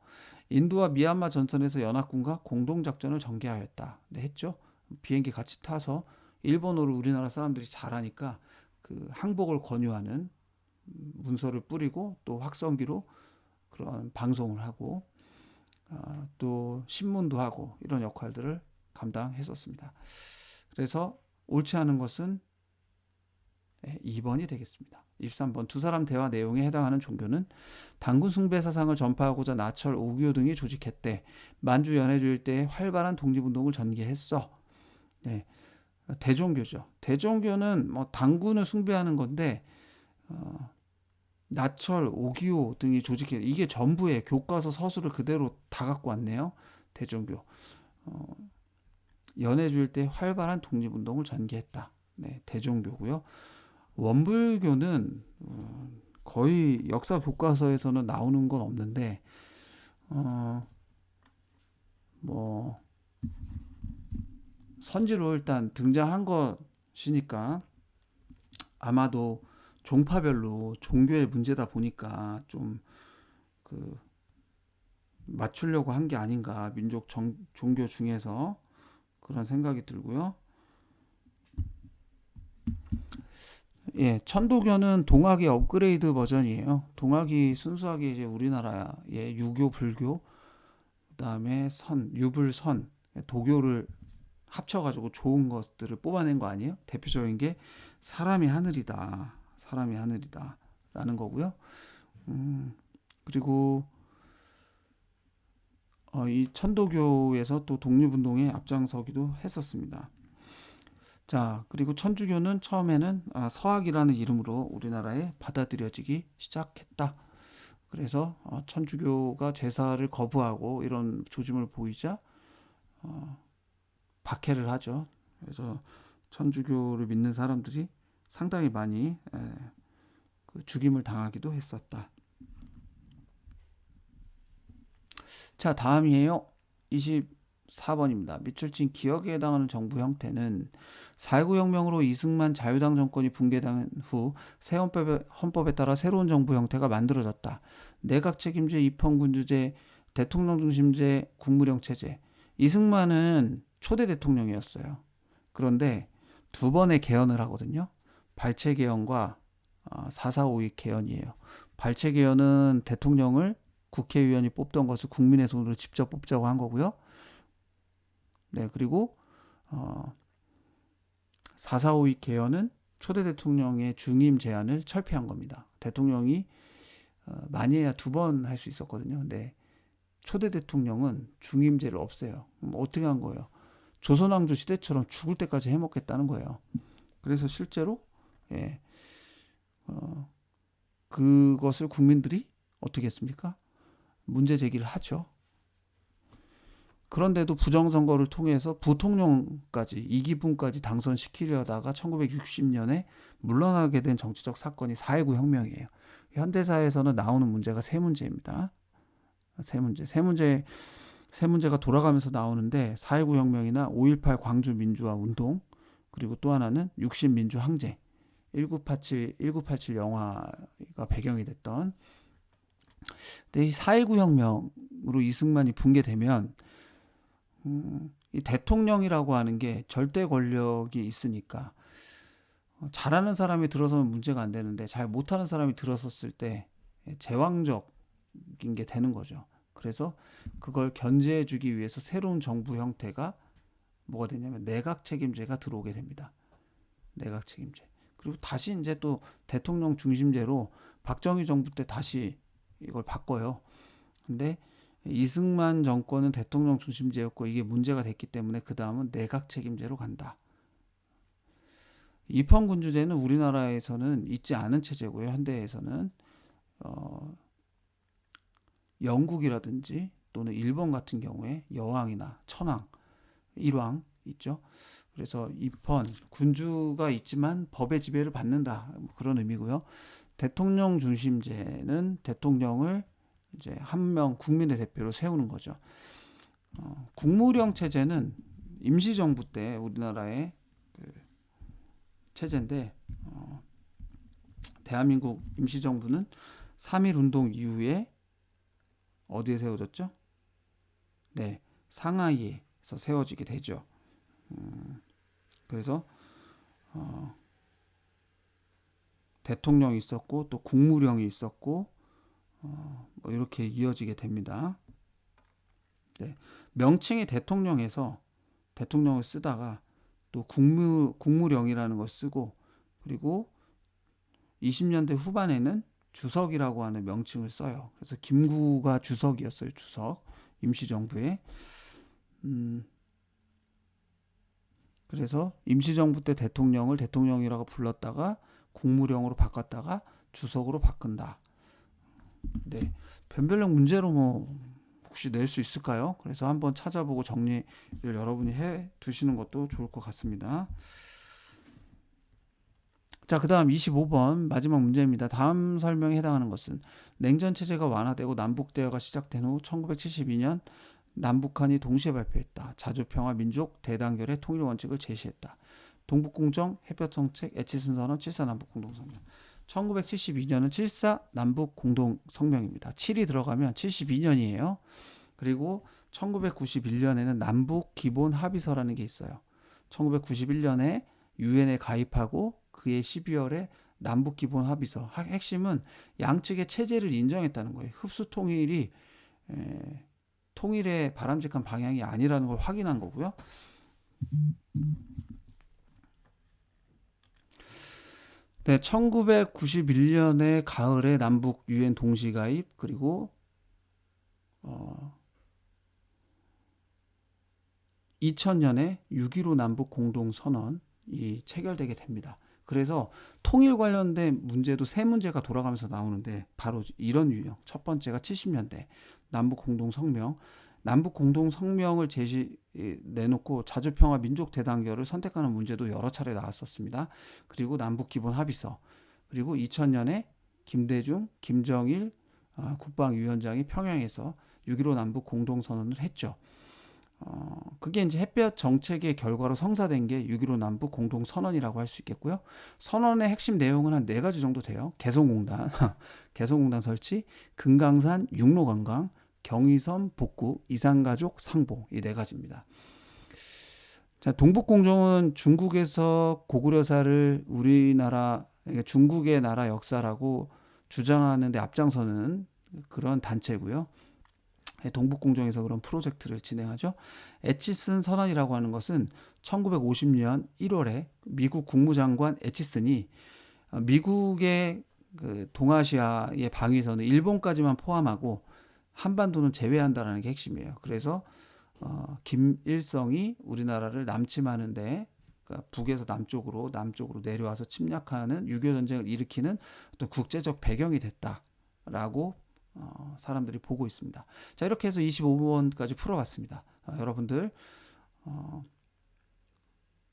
인도와 미얀마 전선에서 연합군과 공동작전을 전개하였다. 네, 했죠. 비행기 같이 타서 일본어를 우리나라 사람들이 잘하니까 그 항복을 권유하는 문서를 뿌리고 또 확성기로 그런 방송을 하고 또 신문도 하고 이런 역할들을 감당했었습니다. 그래서 옳지 않은 것은 2번이 되겠습니다. 13번. 두 사람 대화 내용에 해당하는 종교는 단군 숭배 사상을 전파하고자 나철 5.25 등이 조직했대. 만주 연해주일 때 활발한 독립운동을 전개했어. 네. 대종교죠. 대종교는 뭐 단군을 숭배하는 건데 나철 5.25 등이 조직해 이게 전부의 교과서 서술을 그대로 다 갖고 왔네요. 대종교. 연해주일 때 활발한 독립운동을 전개했다. 네, 대종교고요. 원불교는 거의 역사 교과서에서는 나오는 건 없는데 뭐 선지로 일단 등장한 것이니까 아마도 종파별로 종교의 문제다 보니까 좀 그 맞추려고 한 게 아닌가 민족 종교 중에서 그런 생각이 들고요. 예, 천도교는 동학의 업그레이드 버전이에요. 동학이 순수하게 이제 우리나라의 유교, 불교, 그다음에 유불선, 도교를 합쳐가지고 좋은 것들을 뽑아낸 거 아니에요? 대표적인 게 사람이 하늘이다, 사람이 하늘이다라는 거고요. 그리고 이 천도교에서 또 독립운동에 앞장서기도 했었습니다. 자, 그리고 천주교는 처음에는 서학이라는 이름으로 우리나라에 받아들여지기 시작했다. 그래서 천주교가 제사를 거부하고 이런 조짐을 보이자 박해를 하죠. 그래서 천주교를 믿는 사람들이 상당히 많이 죽임을 당하기도 했었다. 자, 다음이에요. 4번입니다. 밑줄 친 기억에 해당하는 정부 형태는 4.19 혁명으로 이승만 자유당 정권이 붕괴된 후 새 헌법에 따라 새로운 정부 형태가 만들어졌다. 내각 책임제, 입헌군주제, 대통령 중심제, 국무령 체제. 이승만은 초대 대통령이었어요. 그런데 두 번의 개헌을 하거든요. 발췌 개헌과 4.4.5.2 개헌이에요. 발췌 개헌은 대통령을 국회의원이 뽑던 것을 국민의 손으로 직접 뽑자고 한 거고요. 네, 그리고 4.4.5.2 개헌은 초대 대통령의 중임 제안을 철폐한 겁니다. 대통령이 많이 해야 두 번 할 수 있었거든요. 근데 초대 대통령은 중임제를 없애요. 어떻게 한 거예요? 조선왕조 시대처럼 죽을 때까지 해먹겠다는 거예요. 그래서 실제로 그것을 국민들이 어떻게 했습니까? 문제 제기를 하죠. 그런데도 부정선거를 통해서 부통령까지 2기분까지 당선시키려다가 1960년에 물러나게 된 정치적 사건이 4.19 혁명이에요. 현대사에서는 나오는 문제가 세 문제입니다. 세 문제가 돌아가면서 나오는데 4.19 혁명이나 5.18 광주 민주화 운동, 그리고 또 하나는 60 민주 항쟁, 1987 영화가 배경이 됐던. 근데 이 4.19 혁명으로 이승만이 붕괴되면 이 대통령이라고 하는 게 절대 권력이 있으니까 잘하는 사람이 들어서면 문제가 안 되는데 잘 못하는 사람이 들어섰을 때 제왕적인 게 되는 거죠. 그래서 그걸 견제해 주기 위해서 새로운 정부 형태가 뭐가 되냐면 내각 책임제가 들어오게 됩니다. 내각 책임제. 그리고 다시 이제 또 대통령 중심제로 박정희 정부 때 다시 이걸 바꿔요. 근데 이승만 정권은 대통령 중심제였고 이게 문제가 됐기 때문에 그 다음은 내각 책임제로 간다. 입헌군주제는 우리나라에서는 있지 않은 체제고요. 현대에서는 영국이라든지 또는 일본 같은 경우에 여왕이나 천황, 일왕 있죠. 그래서 입헌, 군주가 있지만 법의 지배를 받는다. 그런 의미고요. 대통령 중심제는 대통령을 이제 한 명 국민의 대표로 세우는 거죠. 국무령 체제는 임시정부 때 우리나라의 그 체제인데 대한민국 임시정부는 3.1 운동 이후에 어디에 세워졌죠? 네, 상하이에서 세워지게 되죠. 그래서 대통령이 있었고 또 국무령이 있었고 뭐 이렇게 이어지게 됩니다. 네, 명칭이 대통령에서 대통령을 쓰다가 또 국무령이라는 걸 쓰고 그리고 20년대 후반에는 주석이라고 하는 명칭을 써요. 그래서 김구가 주석이었어요. 주석 임시정부에. 그래서 임시정부 때 대통령을 대통령이라고 불렀다가 국무령으로 바꿨다가 주석으로 바꾼다. 네, 변별력 문제로 뭐 혹시 낼 수 있을까요? 그래서 한번 찾아보고 정리를 여러분이 해 두시는 것도 좋을 것 같습니다. 자, 그 다음 25번 마지막 문제입니다. 다음 설명에 해당하는 것은 냉전 체제가 완화되고 남북 대화가 시작된 후 1972년 남북한이 동시에 발표했다. 자주평화 민족 대단결의 통일 원칙을 제시했다. 동북공정, 햇볕정책, 애치선언, 7.4 남북공동성명. 1972년은 7.4 남북공동성명입니다. 7이 들어가면 72년이에요. 그리고 1991년에는 남북기본합의서라는 게 있어요. 1991년에 유엔에 가입하고 그해 12월에 남북기본합의서. 핵심은 양측의 체제를 인정했다는 거예요. 흡수통일이 통일의 바람직한 방향이 아니라는 걸 확인한 거고요. 네, 1991년에 가을에 남북 유엔 동시 가입 그리고 2000년에 6.15 남북 공동 선언이 체결되게 됩니다. 그래서 통일 관련된 문제도 세 문제가 돌아가면서 나오는데 바로 이런 유형. 첫 번째가 70년대 남북 공동 성명. 남북 공동 성명을 내놓고 자주평화 민족 대단결을 선택하는 문제도 여러 차례 나왔었습니다. 그리고 남북 기본 합의서. 그리고 2000년에 김대중, 김정일 국방위원장이 평양에서 6.15 남북 공동 선언을 했죠. 그게 이제 햇볕 정책의 결과로 성사된 게 6.15 남북 공동 선언이라고 할 수 있겠고요. 선언의 핵심 내용은 한 4가지 정도 돼요. 개성공단, 개성공단 설치, 금강산 육로 관광, 경의선 복구, 이산가족 상봉, 이 4가지입니다. 자, 동북공정은 중국에서 고구려사를 우리나라, 그러니까 중국의 나라 역사라고 주장하는 데 앞장서는 그런 단체고요. 동북공정에서 그런 프로젝트를 진행하죠. 에치슨 선언이라고 하는 것은 1950년 1월에 미국 국무장관 에치슨이 미국의 그 동아시아의 방위선을 일본까지만 포함하고 한반도는 제외한다라는 게 핵심이에요. 그래서 김일성이 우리나라를 남침하는데, 그러니까 북에서 남쪽으로 내려와서 침략하는 6.25 전쟁을 일으키는 어떤 국제적 배경이 됐다라고 사람들이 보고 있습니다. 자, 이렇게 해서 25번까지 풀어봤습니다. 여러분들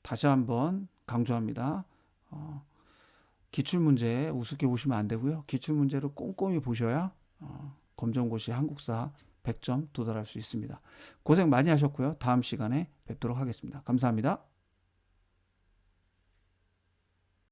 다시 한번 강조합니다. 기출문제 우습게 보시면 안 되고요. 기출문제를 꼼꼼히 보셔야 검정고시 한국사 100점 도달할 수 있습니다. 고생 많이 하셨고요. 다음 시간에 뵙도록 하겠습니다. 감사합니다.